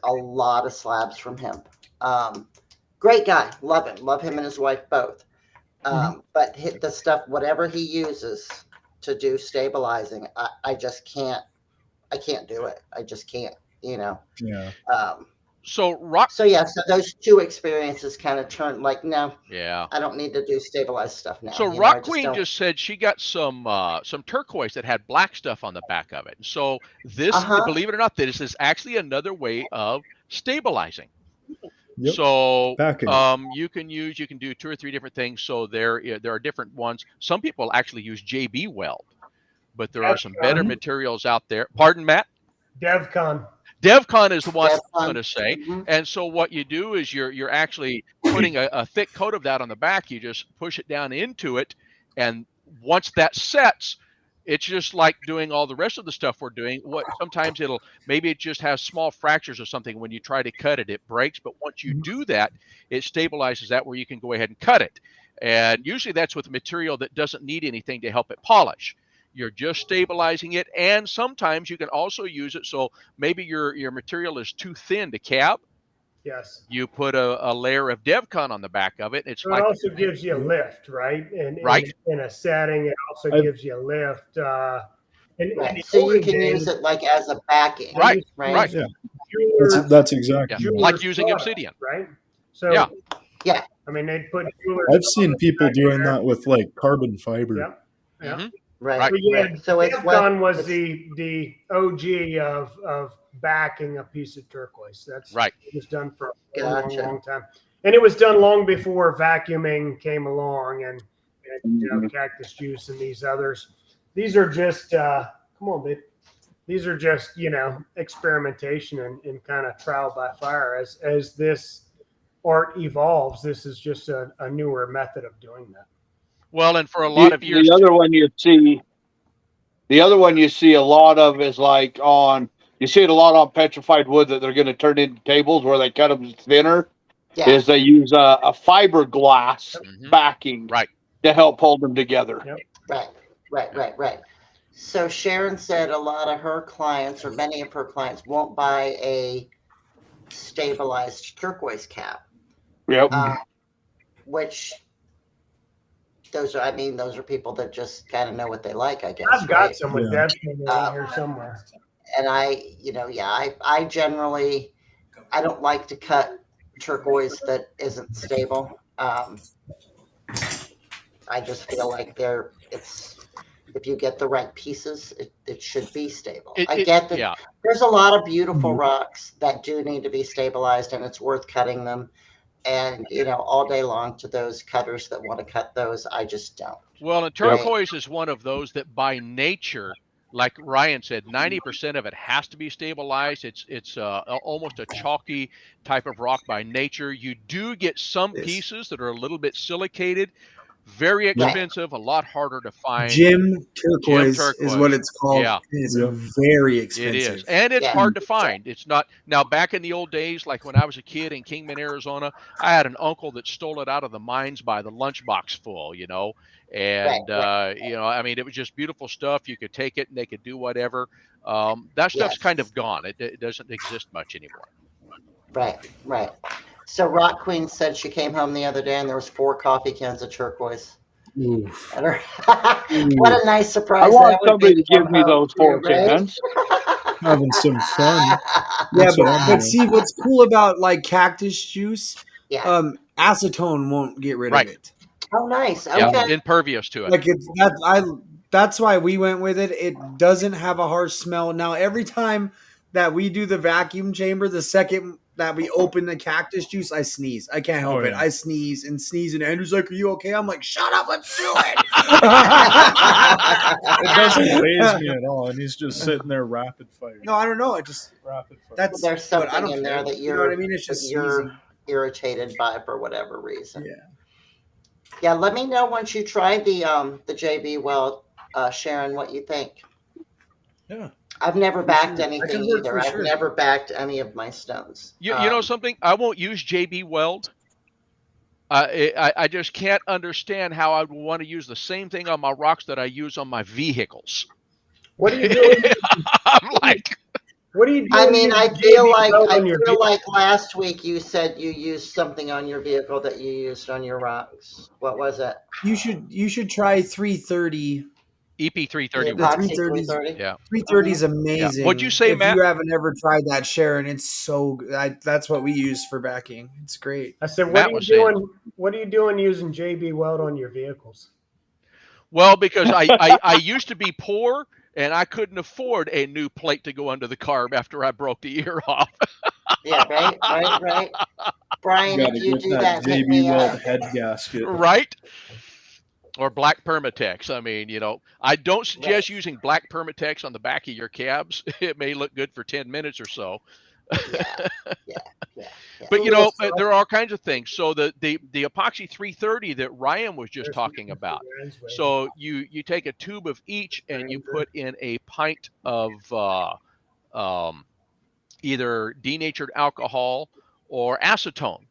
a lot of slabs from him. Great guy. Love him. Love him and his wife both. But the stuff, whatever he uses to do stabilizing, I just can't. I can't do it. I just can't. You know. yeah. So rock. So yeah. So those two experiences kind of turned like, no, Yeah. I don't need to do stabilized stuff now. So you know, I Rock just Queen don't. just said she got some turquoise that had black stuff on the back of it. So this, Uh-huh. believe it or not, this is actually another way of stabilizing. Yep. So Backing. you can do 2 or 3 different things. So there are different ones. Some people actually use JB weld, but there are some better materials out there. Pardon, Matt? DevCon. DevCon is the one I'm DevCon. going to say. Mhm. And so what you do is you're actually putting a thick coat of that on the back. You just push it down into it, and once that sets, it's just like doing all the rest of the stuff we're doing. What sometimes maybe it just has small fractures or something. When you try to cut it, it breaks. But once you do that, it stabilizes that where you can go ahead and cut it. And usually that's with material that doesn't need anything to help it polish. You're just stabilizing it, and sometimes you can also use it. So maybe your material is too thin to cap. Yes. You put a layer of DevCon on the back of it. It's So like it also gives you a lift, right? And Right. in a setting, it also gives you a lift. Right. So you can use it like as a backing. Right. Right. Right. Yeah. That's exactly. Yeah, right. like using obsidian. right? So Yeah. Yeah. I mean, they'd put jewelers. I've seen people doing that with like carbon fiber. Yep. Yeah. Mhm. Right. Right. But yeah, Right. So it's DevCon was it's- the OG of backing a piece of turquoise. That's Right. It was done for a Gotcha. long time, and it was done long before vacuuming came along, and cactus juice and these others. These are just come on, babe. These are just experimentation and kind of trial by fire as this art evolves. This is just a newer method of doing that. Well, and for a lot of years, The other one you see a lot of is like you see it a lot on petrified wood that they're going to turn into tables where they cut them thinner. Yeah. Is they use a fiberglass Mhm. backing Right. to help hold them together. Yep. Right. So Sharon said a lot of her clients, or many of her clients, won't buy a stabilized turquoise cap, Yep. which those are people that just kind of know what they like, I guess. I've got right? some with Yeah. Deb in here somewhere. And I generally, I don't like to cut turquoise that isn't stable. I just feel like if you get the right pieces, it should be stable. I get that Yeah. there's a lot of beautiful rocks that do need to be stabilized, and it's worth cutting them. And all day long to those cutters that want to cut those, I just don't. Well, and turquoise is one of those that by nature, like Ryan said, 90% of it has to be stabilized. It's almost a chalky type of rock by nature. You do get some pieces that are a little bit silicated, very expensive, a lot harder to find. Gem turquoise is what it's called. Yeah. It's Yeah. very It expensive. is, and it's Yeah. hard to find. It's not now. Back in the old days, like when I was a kid in Kingman, Arizona, I had an uncle that stole it out of the mines by the lunchbox full, and I mean, it was just beautiful stuff. You could take it, and they could do whatever. That stuff's kind of gone. It doesn't exist much anymore. Right. So Rock Queen said she came home the other day and there was 4 coffee cans of turquoise. Oof. What a nice surprise! I want that would somebody be to give me come those home 4 to, right? cans. Having some fun. Yeah, That's what I'm but doing. see what's cool about like cactus juice, Yeah. acetone won't get rid Right. of it. Oh, nice. Yeah, Okay. impervious to it. Like that's why we went with it. It doesn't have a harsh smell. Now every time that we do the vacuum chamber, the second that we open the cactus juice, I sneeze. I can't help Oh, it. yeah. I sneeze, and Andrew's like, "Are you okay?" I'm like, "Shut up, let's do it." It doesn't faze me at all, and he's just sitting there rapid fire. No, I don't know. I just Rapid fire. that's There's but I something don't in care. there that You know what I mean? It's that just you're sneezing. irritated by for whatever reason. Yeah. Yeah, let me know once you try the JB Weld, Sharon, what you think. Yeah. I've never backed sure. I anything can work either. for I've sure. never backed any of my stones. You know something? I won't use JB Weld. I just can't understand how I would want to use the same thing on my rocks that I use on my vehicles. What are you doing? I'm like, What are you doing? I mean, with I JB feel Weld on your vehicle? like last week you said you used something on your vehicle that you used on your rocks. What was it? You should try 330. EP330. The The epoxy 330s. 330? Yeah. 330 is amazing. What'd you say, if Matt? you haven't ever tried that, Sharon, it's so good. That's what we use for backing. It's great. I said, Matt what are was you saying- doing? What are you doing using JB Weld on your vehicles? Well, because I used to be poor and I couldn't afford a new plate to go under the carb after I broke the ear off. Yeah, right. Brian, You gotta if you get do that that, hit JB me Weld up. head gasket. Right? Or black Permatex. I mean, I don't suggest using black Permatex on the back of your cabs. It may look good for 10 minutes or so. Yeah. But but there are all kinds of things. So the epoxy 330 that Ryan was just talking about. So you take a tube of each and you put in a pint of either denatured alcohol or acetone,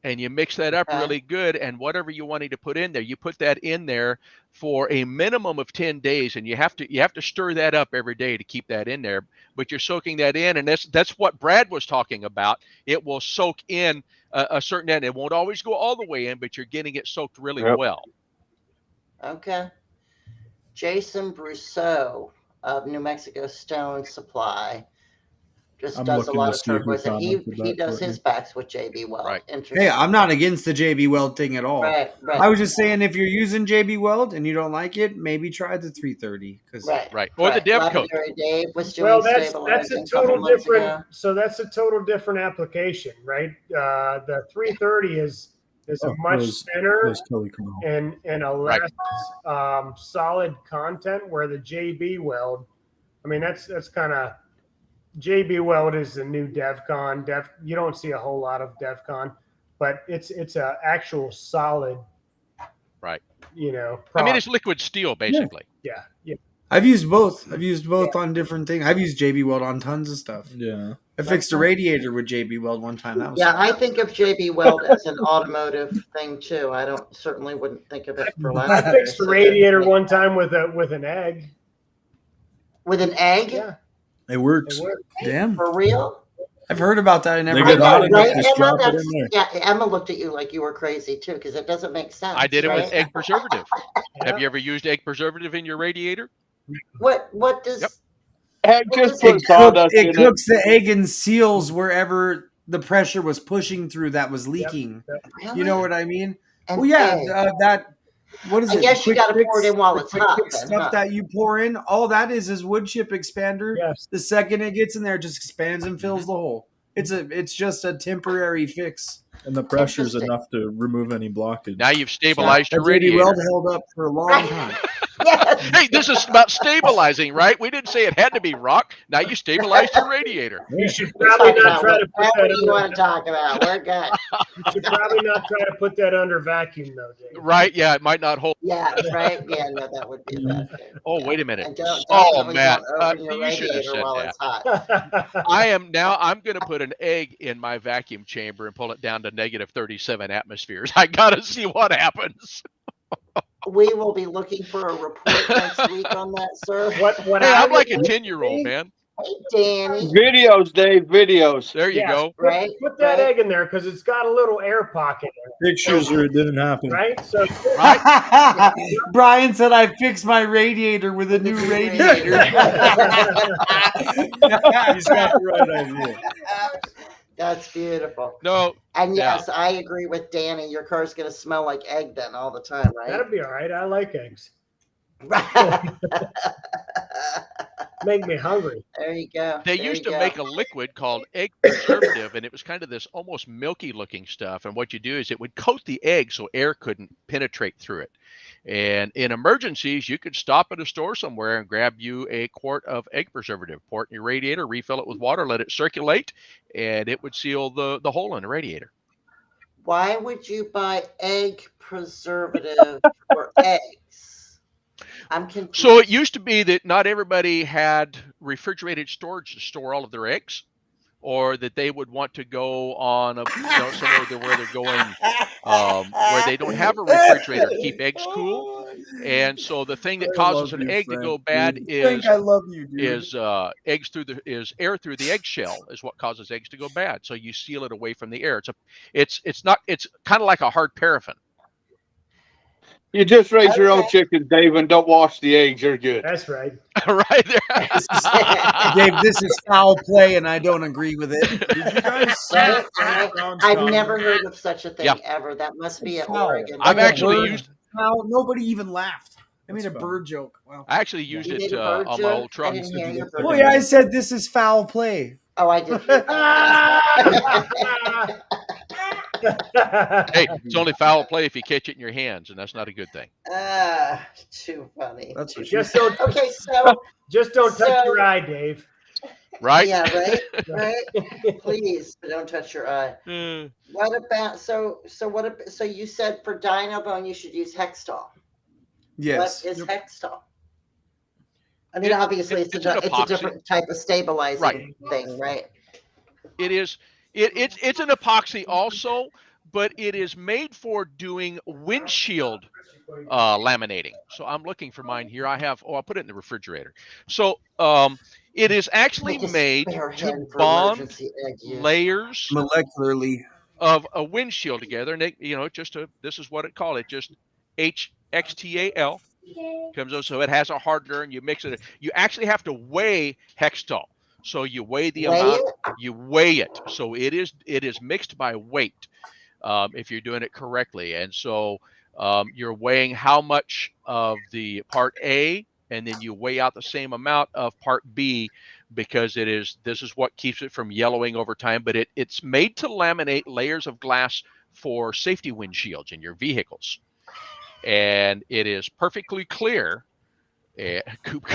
and you mix that up really good. And whatever you wanted to put in there, you put that in there for a minimum of 10 days, and you have to stir that up every day to keep that in there. But you're soaking that in, and that's what Brad was talking about. It will soak in a certain end. It won't always go all the way in, but you're getting it soaked really well. Okay. Jason Brousseau of New Mexico Stone Supply just I'm does a looking lot to of see who turquoise, and he commented that, does his backs with JB Weld. Right. Interesting. Hey, I'm not against the JB Weld thing at all. Right. I was just saying, if you're using JB Weld and you don't like it, maybe try the 330. Right. Or the Dev Coat. Lapidary Dave was doing That's stabilizing a a couple total months different. ago. So that's a total different application, right? The 330 is a much thinner Those Kelly Cornell. and a less solid content, where the JB Weld, I mean, that's kind of, JB Weld is the new DevCon. You don't see a whole lot of DevCon, but it's a actual solid, right? Product. I mean, it's liquid steel basically. Yeah. I've used both. On different things. I've used JB Weld on tons of stuff. Yeah. I fixed a radiator with JB Weld one time. That was Yeah, fun. I think of JB Weld as an automotive thing too. I certainly wouldn't think of it for I lapidary. fixed a radiator one time with an egg. With an egg? Yeah, It works. it worked. Damn. For real? I've heard about that. I never They I get know, hot enough, right, just Emma? drop it in there. Yeah, Emma looked at you like you were crazy too, because it doesn't make sense. I did it with right? egg preservative. Yeah. Have you ever used egg preservative in your radiator? What does Yep. Heck, just It put sawdust in It it. cooks the egg and seals wherever the pressure was pushing through that was leaking. really? You know what I mean? An Well, yeah, egg? that. What is I it? guess you Quick gotta fix- pour it in while the it's quick hot fix then, stuff huh? that you pour in. All that is wood chip expander. Yes. The second it gets in there, it just expands and fills the hole. It's just a temporary fix. And the pressure's Interesting. enough to remove any blockage. Now you've stabilized That your JB radiator. Weld held up for a long time. Yes. Hey, this is about stabilizing, right? We didn't say it had to be rock. Now you stabilized your radiator. You should We're probably talking not about try to put whatever that you want under. to talk about. We're good. You should probably not try to put that under vacuum, though, Dave. Right? Yeah, it might not hold. Yeah, right. Yeah, no, that would be bad. too. Oh, Yeah. wait a minute. And don't, Oh, definitely Matt, don't open your you should have radiator said while that. it's hot. I'm going to put an egg in my vacuum chamber and pull it down to negative 37 atmospheres. I got to see what happens. We will be looking for a report next week on that, sir. What Hey, I I'm like a would 10-year-old, man. Hey, Danny. Videos, Dave, videos. There you Yes, go. Right, Put that right. egg in there because it's got a little air pocket, Pictures or it didn't happen. right? So Brian said I fixed my radiator with a new radiator. He's got the right idea. That's beautiful. No, And Yeah. yes, I agree with Danny. Your car's going to smell like egg then all the time, right? that'll be all right. I like eggs. Make me hungry. There you go. They There used you to go. make a liquid called egg preservative, and it was kind of this almost milky looking stuff. And what you do is it would coat the egg so air couldn't penetrate through it. And in emergencies, you could stop at a store somewhere and grab you a quart of egg preservative, pour it in your radiator, refill it with water, let it circulate, and it would seal the hole in the radiator. Why would you buy egg preservative for eggs? I'm confused. So it used to be that not everybody had refrigerated storage to store all of their eggs, or that they would want to go on somewhere where they're going where they don't have a refrigerator to keep eggs cool. And so the thing that causes an egg to go bad is I love you, dude. is air through the eggshell is what causes eggs to go bad. So you seal it away from the air. It's kind of like a hard paraffin. You just raise your own Okay. chickens, Dave, and don't wash the eggs. You're good. That's right. Right there. Dave, this is foul play, and I don't agree with it. Did you guys see Right? Frank Brown's I've comment? never heard of such a thing Yeah. ever. That must be in Foul. Oregon. I've Like a actually bird. used Foul. Nobody even laughed. I made That's a foul. bird joke. Wow. I actually used You it did a bird on my joke? old truck. I didn't hear your bird Well, joke. yeah, I said this is foul play. Oh, I did. Hear that. Hey, it's only foul play if you catch it in your hands, and that's not a good thing. Too funny. That's what Just don't Okay, so touch So- your eye, Dave. Right? yeah, right. Please don't touch your eye. Uh, What about so you said for dino bone you should use Hextol. Yes. What is Hextol? I mean, obviously it's it's a an epoxy. different type of stabilizing Right. thing, right? It is. It's an epoxy also, but it is made for doing windshield laminating. So I'm looking for mine here. I'll put it in the refrigerator. So it is actually Like a made spare to hand for bond emergency egg use. layers Molecularly. of a windshield together, and this is what it called. It just HXTAL comes out, so it has a hardener, and you mix it. You actually have to weigh Hextol. So you weigh the Weigh amount. it? You weigh it. So it is mixed by weight if you're doing it correctly. And so you're weighing how much of the part A, and then you weigh out the same amount of part B, because this is what keeps it from yellowing over time. But it's made to laminate layers of glass for safety windshields in your vehicles. And it is perfectly clear. Coop.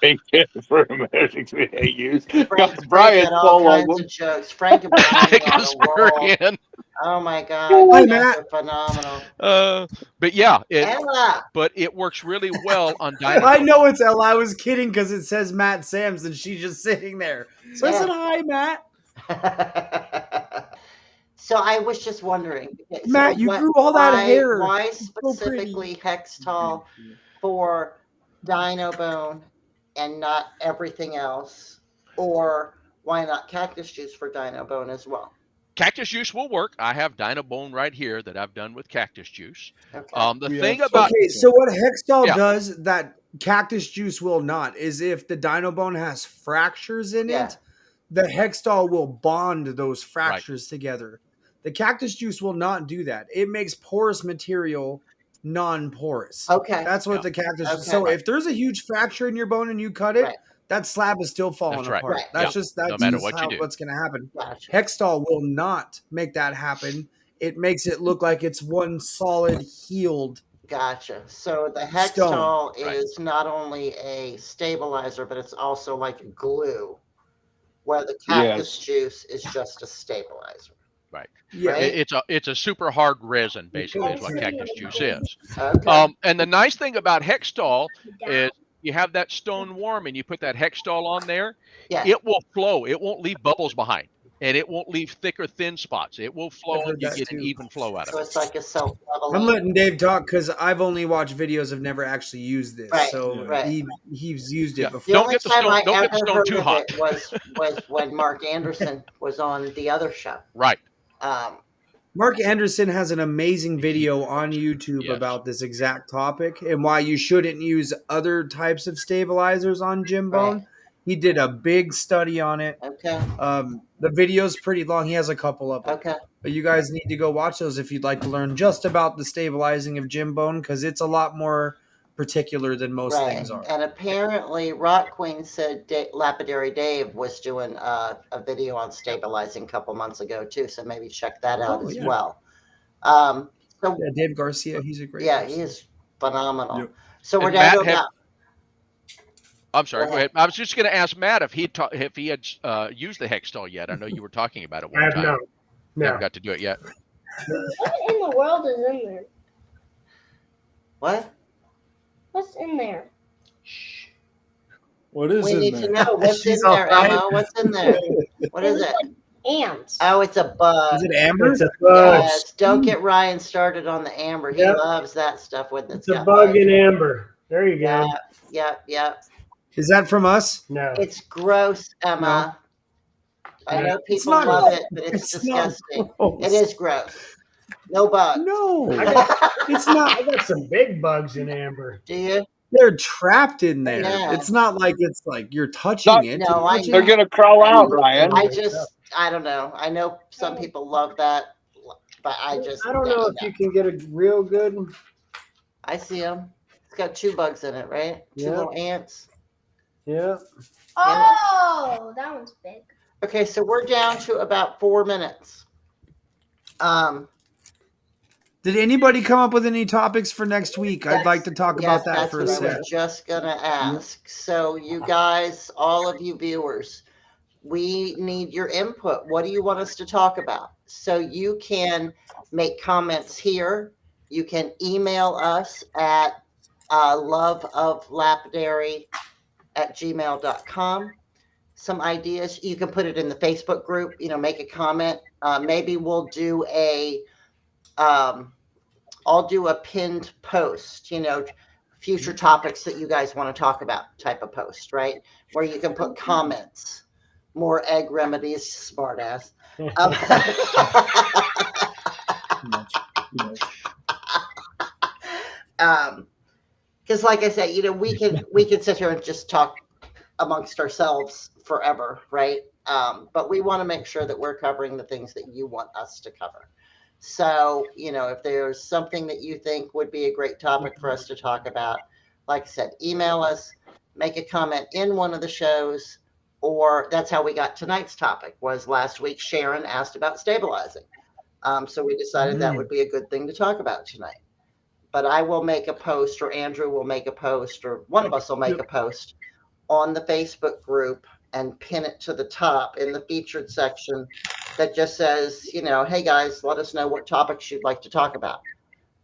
Make it for emergency egg use. Frank's Brian's making all full of kinds them. of jokes. Frank and Brian Take on a the spur wall. in. Oh my God, Hi, you guys Matt. are phenomenal. But yeah, Ella, but it works really well on I dynamo. know it's Ella. I was kidding because it says Matt Sams and she's just sitting there. So I Yeah. said, hi, Matt. so I was just wondering, okay, so Matt, you grew all that hair. Why It's so pretty. specifically Hextol for dino bone and not everything else, or why not cactus juice for dino bone as well? Cactus juice will work. I have dino bone right here that I've done with cactus juice. Okay. The We thing have about Okay, so what Hextol Yeah. does that cactus juice will not is if the dino bone has fractures in Yeah. it, the Hextol will bond those fractures together. The cactus juice will not do that. It makes porous material non-porous. Okay. That's what Yeah. the cactus. Okay. So Right. if there's a huge fracture in your bone and you cut it, Right. that slab is still falling That's right. apart. Right. That's Yeah. just that's No matter what you do. what's going to happen. Gotcha. Hextol will not make that happen. It makes it look like it's one solid healed. Gotcha. So the Stone. Hextol Right. is not only a stabilizer, but it's also like a glue, where the cactus juice is just a stabilizer. Yeah. Right. it's a super hard resin, basically, is what cactus juice is. Okay. And the nice thing about Hextol is you have that stone warm and you put that Hextol on there, yeah. it will flow. It won't leave bubbles behind, and it won't leave thick or thin spots. It will flow, I've heard and you that get an too. even flow out of So it. it's like a self-leveling. I'm letting Dave talk because I've only watched videos. I've never actually used this. Right, So right. he's used it Yeah. before. The Don't only get the time stone- I don't get the ever stone heard too of hot. it was when Mark Anderson was on the other show. Right. Mark Anderson has an amazing video on YouTube Yes. about this exact topic and why you shouldn't use other types of stabilizers on gym bone. Right. He did a big study on it. Okay. The video's pretty long. He has a couple of them. Okay. But you guys need to go watch those if you'd like to learn just about the stabilizing of gym bone because it's a lot more particular than most things are. And apparently, Rock Queen said Lapidary Dave was doing a video on stabilizing a couple months ago too, so maybe check that out as well. So yeah, Dave Garcia, he's a great. Yeah, person. he is phenomenal. Yep. So we're down to about. I'm sorry. Go ahead. I was just going to ask Matt if he had used the Hextall yet. I know you were talking about it one time. No. Haven't got to do it yet. What in the world is in there? What? What's in there? What is We in need there? to know what's in She's there, all right. Emma. What's in there? What is it? Ants. Oh, it's a bug. Is it amber? It's a bug. Yes. Don't get Ryan started on the amber. He Yep. loves that stuff when It's a bug in amber. There you go. Yep. Is that from us? No. It's gross, Emma. I know It's people not- love it, but it's it's not disgusting. gross. It is gross. No bug. No, I it's not. got some big bugs in amber. Do you? They're trapped in there. Yeah. It's not like it's like you're touching it. No, I They're gonna crawl out, Ryan. I don't know. I know some people love that, but I don't know if you can get a real good. I see them. It's got 2 bugs in it, right? 2 Yeah. little ants. Yeah. Oh, that one's big. Okay, so we're down to about 4 minutes. Did anybody come up with any topics for next week? I'd like to talk about that that's for a what I sec. was just gonna ask. So you guys, all of you viewers, we need your input. What do you want us to talk about? So you can make comments here. You can email us at loveoflapidary@gmail.com. Some ideas. You can put it in the Facebook group, make a comment. Maybe we'll do I'll do a pinned post, future topics that you guys want to talk about type of post, right? Where you can put comments, more egg remedies, smart ass. Because like I said, we can sit here and just talk amongst ourselves forever, right? But we want to make sure that we're covering the things that you want us to cover. So, if there's something that you think would be a great topic for us to talk about, like I said, email us, make a comment in one of the shows, or that's how we got tonight's topic. Was last week Sharon asked about stabilizing. So we decided that would be a good thing to talk about tonight. But I will make a post, or Andrew will make a post, or one of us will make a post on the Facebook group and pin it to the top in the featured section that just says, hey guys, let us know what topics you'd like to talk about.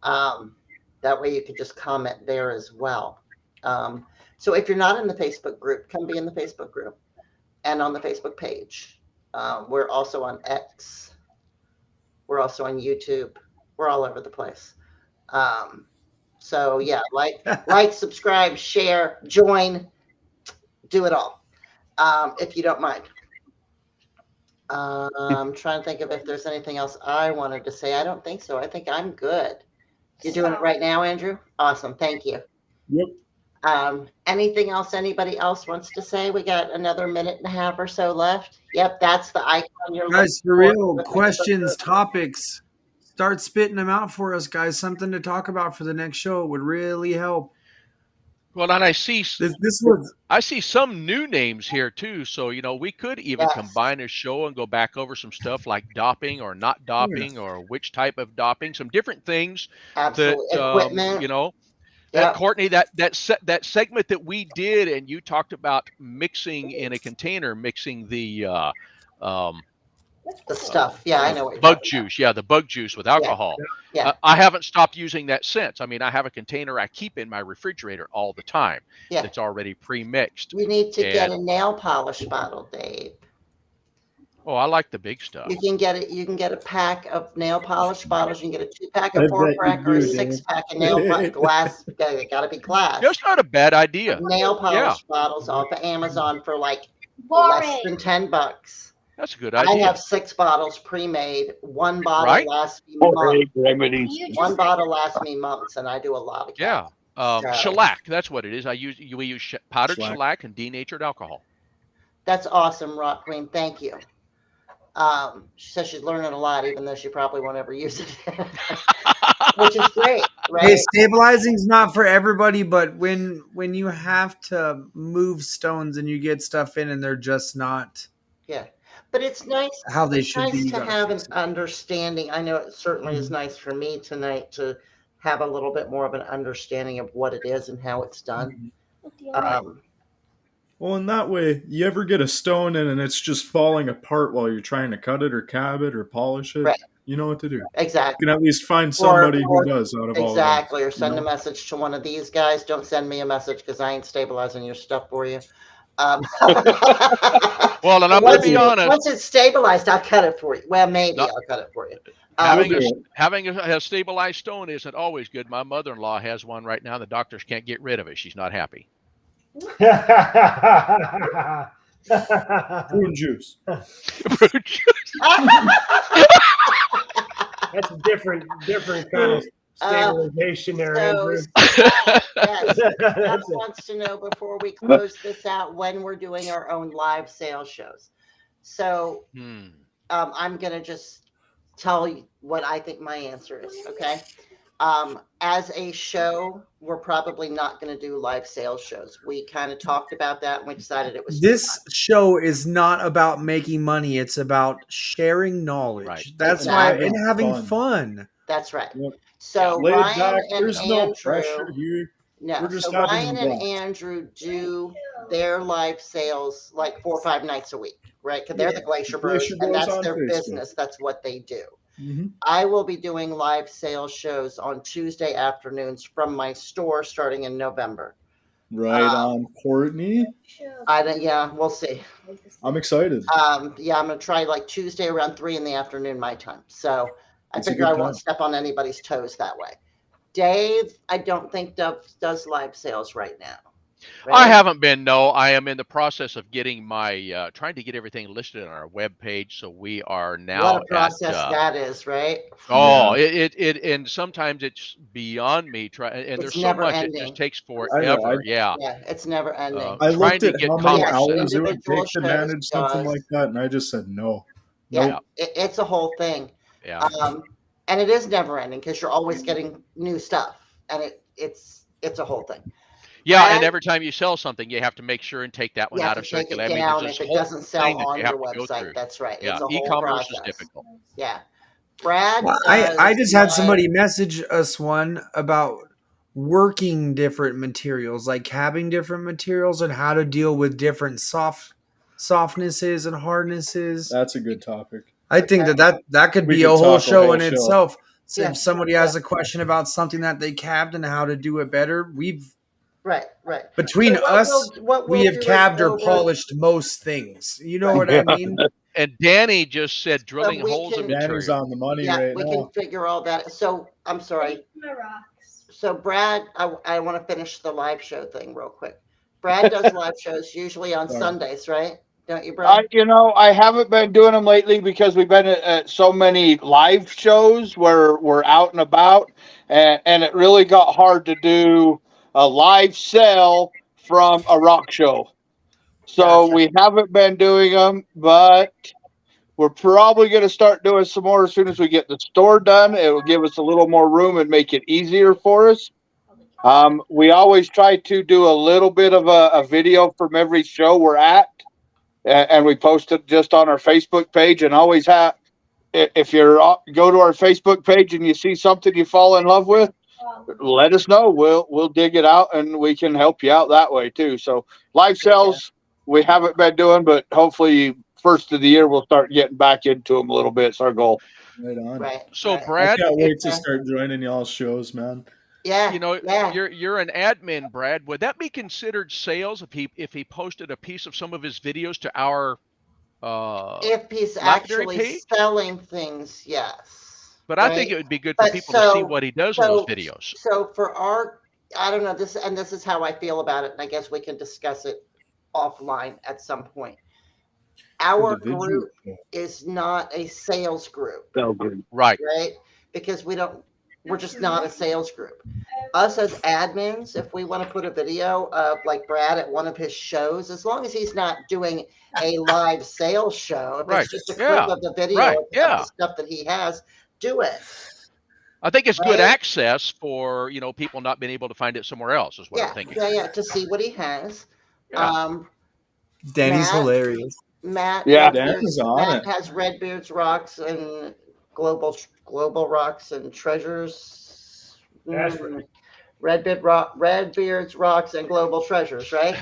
That way you could just comment there as well. So if you're not in the Facebook group, come be in the Facebook group and on the Facebook page. We're also on X. We're also on YouTube. We're all over the place. So yeah, like, subscribe, share, join, do it all. If you don't mind. I'm trying to think of if there's anything else I wanted to say. I don't think so. I think I'm good. You're doing it right now, Andrew? Awesome. Thank you. Yep. Anything else anybody else wants to say? We got another minute and a half or so left. Yep, that's the icon you're Guys, for looking real, for. questions, topics, start spitting them out for us, guys. Something to talk about for the next show would really help. Well, and I see some new names here too. So, we could even combine a show and go back over some stuff like doping or not doping or which type of doping, some different things. Absolutely. That, Equipment. that Courtney, that segment that we did, and you talked about mixing in a container, mixing the stuff. Yeah, I know what you're bug talking juice. Yeah, the bug juice with alcohol. Yeah. I haven't stopped using that since. I mean, I have a container I keep in my refrigerator all the time. Yeah. That's already pre-mixed. You need to get a nail polish bottle, Dave. Oh, I like the big stuff. You can get it. You can get a pack of nail polish bottles. You can get a 2-pack, a I bet 4-pack, you or a do, Dan. 6-pack of nail polish glass. It got to be glass. That's not a bad idea. Nail polish bottles off of Amazon for like Boring. less than $10. That's a good I idea. have 6 bottles pre-made. One bottle Right. lasts me Or months. egg remedies. One bottle lasts me months, and I do a lot of Yeah. So- Shellac. That's what it is. We use powdered Shellac. shellac and denatured alcohol. That's awesome, Rock Queen. Thank you. She says she's learning a lot, even though she probably won't ever use it, which is great. right? stabilizing's not for everybody, but when you have to move stones and you get stuff in and they're just not Yeah. But it's nice. how they It's should be, nice you to gotta have an fix it. understanding. I know it certainly is nice for me tonight to have a little bit more of an understanding of what it is and how it's done. Well, in that way, you ever get a stone in and it's just falling apart while you're trying to cut it or cab it or polish it, Right. you know what to do. Exactly. You can at least find somebody Or- who does out of all of Exactly. them. Or send you a know? message to one of these guys. Don't send me a message because I ain't stabilizing your stuff for you. Well, and I'm going to be honest. Once it's stabilized, I'll cut it for you. Well, maybe No. I'll cut it for you. Having a stabilized stone isn't always good. My mother-in-law has one right now. The doctors can't get rid of it. She's not happy. Prune juice. That's a different kind of stabilization there, Andrew. Yes, Jeff wants to know before we close this out when we're doing our own live sales shows. So I'm going to just tell you what I think my answer is, okay? As a show, we're probably not going to do live sales shows. We kind of talked about that and we decided it was This show is not about making money, it's about sharing knowledge. Right. That's Exactly. why, and having fun. That's right. Yep. So Laid Ryan back, and there's Andrew, no pressure here. no, We're just so having Ryan and fun. Andrew do their live sales like 4 or 5 nights a week, right? Because they're the Glacier Bros, Glacier and Bros that's on their Facebook. business. That's what they do. Mm-hmm. I will be doing live sales shows on Tuesday afternoons from my store starting in November. Right on, Courtney. Yeah, we'll see. I'm excited. Yeah, I'm gonna try like Tuesday around 3 in the afternoon my time. So I That's a figure good I won't time. step on anybody's toes that way. Dave, I don't think does live sales right now. I Right? haven't been. No, I am in the process of getting my trying to get everything listed on our web page. So we are now What a process that is, right? it and sometimes it's beyond me. And It's there's so never much ending. it just takes I know, forever. Yeah. Yeah, it's never ending. I trying looked to at get how many commerce set hours up. it would Individual take to shows, manage something guys. like that, and I just said no. Yeah, Nope. it's a whole thing. Yeah. And it is never ending because you're always getting new stuff, and it's a whole thing. Yeah, and And every time you sell something, you have to make sure and take that one you have out to of take it circulation. down There's if this it whole doesn't sell thing that on you have your to go website. through. That's right. Yeah, It's a whole e-commerce process. is difficult. Yeah. Brad, Well, I just had does somebody message us one about working different materials, like having different materials and how to deal with different softnesses and hardnesses. That's a good topic. I think that could We be could a whole talk a show whole in show. itself. So Yeah. if somebody has a question about something that they cabbed and how to do it better, right. between So what us, what we we'll have do is cabbed or over- polished most things. You know what I mean? And Danny just said drilling we holes in can- Danny's material. on the money Yeah, right we now. can figure all that. So I'm sorry. My rocks. So Brad, I want to finish the live show thing real quick. Brad does live shows usually on Sorry. Sundays, right? Don't you, Brad? I haven't been doing them lately because we've been at so many live shows where we're out and about, and it really got hard to do a live sell from a rock show. So Gotcha. we haven't been doing them, but we're probably going to start doing some more as soon as we get the store done. It will give us a little more room and make it easier for us. We always try to do a little bit of a video from every show we're at, and we post it just on our Facebook page. And always have, if you go to our Facebook page and you see something you fall in love with, let us know. We'll dig it out and we can help you out that way too. So live sales we haven't been doing, but hopefully first of the year we'll start getting back into them a little bit. It's our goal. Right on. Right. So right. I Brad, can't wait to start joining y'all's shows, man. Yeah. you know, yeah. you're an admin, Brad. Would that be considered sales if he posted a piece of some of his videos to our If he's Lapidary actually page? selling things, yes. But I right? think it would be good for But people to see so- what he does in those videos. So for I don't know this, and this is how I feel about it, and I guess we can discuss it offline at some point. Our Individual group show. is not a sales group, Right. right? Because we're just not a sales group. Us as admins, if we want to put a video of like Brad at one of his shows, as long as he's not doing a live sales show, if Right. it's just a Yeah. clip of the video Right. of Yeah. the stuff that he has, do it. I think it's good Right. access for people not being able to find it somewhere else. Is what I'm thinking. Yeah, to see what he has. Yeah. Danny's Matt? hilarious. Matt, Yeah. Danny's on Matt it. has Redbeard's Rocks and Global Rocks and Treasures. That's right. Redbeard's Rocks and Global Treasures, right?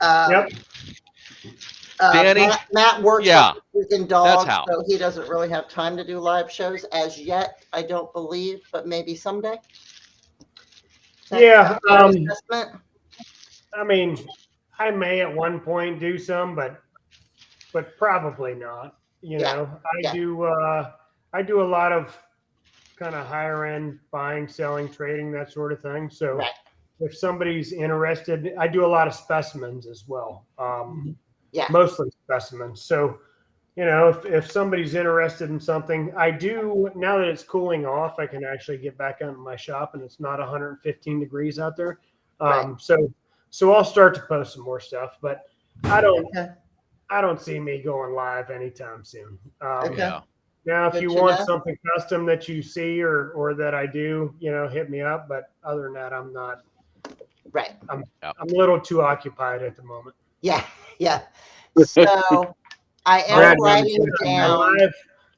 Yep. Danny? Matt works Yeah, with freaking dogs, how. so he doesn't really have time to do live shows as yet. I don't believe, but maybe someday. Is that Yeah, your assessment? I mean, I may at one point do some, but probably not. Yeah, I do a lot of kind of higher end buying, selling, trading, that sort of thing. So Right. if somebody's interested, I do a lot of specimens as well. Yeah. Mostly specimens. So, if somebody's interested in something, I do, now that it's cooling off, I can actually get back out in my shop and it's not 115 degrees out there. Right. So I'll start to post some more stuff, but I Okay. don't see me going live anytime soon. Okay. Yeah. Now, if Good you to want know. something custom that you see or that I do, hit me up. But other than that, I'm not. Right. I'm a little too occupied at the moment. Yeah. So I am Brad, writing A down.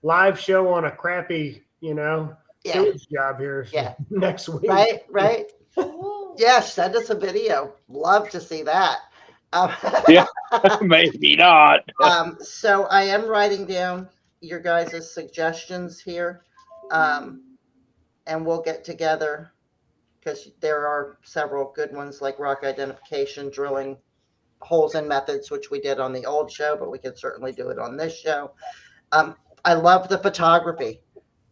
live show on a crappy, Yeah. sewage job here Yeah. next week. Right. Yeah. Send us a video. Love to see that. Yeah. Maybe not. So I am writing down your guys' suggestions here, and we'll get together because there are several good ones like rock identification, drilling holes and methods, which we did on the old show, but we can certainly do it on this show. I love the photography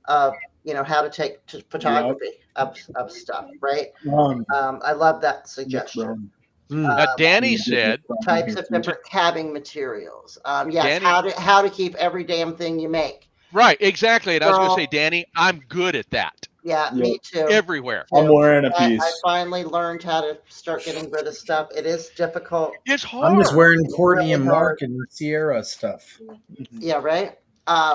of how to take photography of stuff, right? I love that suggestion. Now, Danny said, Types of different cabbing materials. Yes, Danny- how to keep every damn thing you make. right, exactly. And I was going Girl. to say, Danny, I'm good at that. Yeah, me too. Everywhere. I'm wearing a I piece. finally learned how to start getting rid of stuff. It is difficult. It's hard. I'm just wearing Courtney Really and hard. Mark and Sierra stuff. Yeah, right.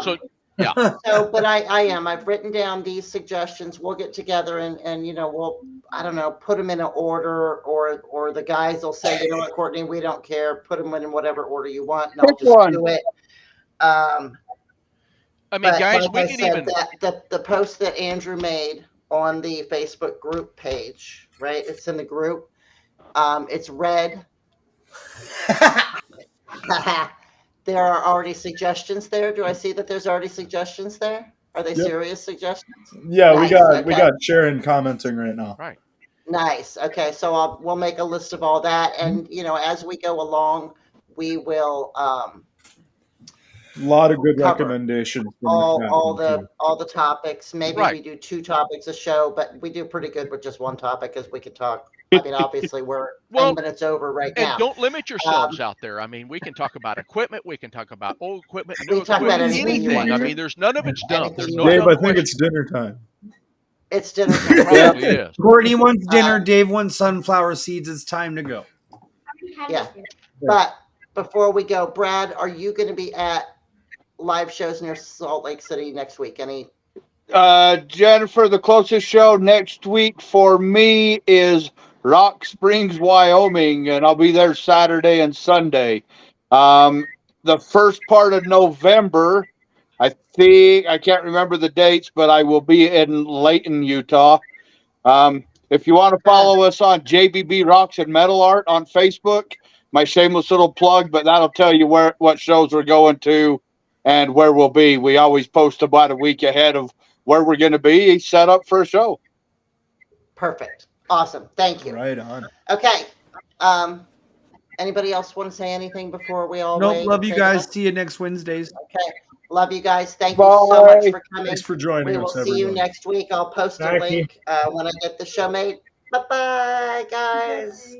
So, But I've written down these suggestions. We'll get together and we'll, I don't know, put them in an order, or the guys will say, you know what, Courtney, we don't care. Put them in whatever order you want, and I'll Pick just one. do it. I mean, But guys, like we I can said, even. the post that Andrew made on the Facebook group page, right? It's in the group. It's red. There are already suggestions there. Do I see that there's already suggestions there? Are they Yep. serious suggestions? Yeah, Nice, we okay. got Sharon commenting right now. Right. Nice. Okay, so we'll make a list of all that, and as we go along, we will A lot of good Cover recommendations. From all the the topics. Maybe Right. we do 2 topics a show, but we do pretty good with just 1 topic because we could talk. I mean, obviously we're 10 minutes over right And now. don't limit yourselves out there. I mean, we can talk about equipment. We can talk about old equipment, new We can talk about equipment, anything you anything. want. I mean, there's none of it's dumb. Anything There's you no want. Dave, dumb I think question. it's dinner time. It's dinner time. It Right? probably is. Courtney wants dinner. Dave wants sunflower seeds. It's time to go. Yeah. But before we go, Brad, are you going to be at live shows near Salt Lake City next week? Any? Jennifer, the closest show next week for me is Rock Springs, Wyoming, and I'll be there Saturday and Sunday. The first part of November, I can't remember the dates, but I will be in Leaton, Utah. If you want to follow us on JBB Rocks and Metal Art on Facebook, my shameless little plug, but that'll tell you what shows we're going to and where we'll be. We always post about a week ahead of where we're going to be set up for a show. Perfect. Awesome. Thank you. Right on. Okay. Anybody else want to say anything before we all Nope. wait Love and you say guys. goodbye? See you next Wednesdays. Okay. Love you guys. Thank you so much Bye. for coming. Thanks for joining We will us, see everyone. you next week. I'll post a Thank you. link when I get the show made. Bye-bye, guys.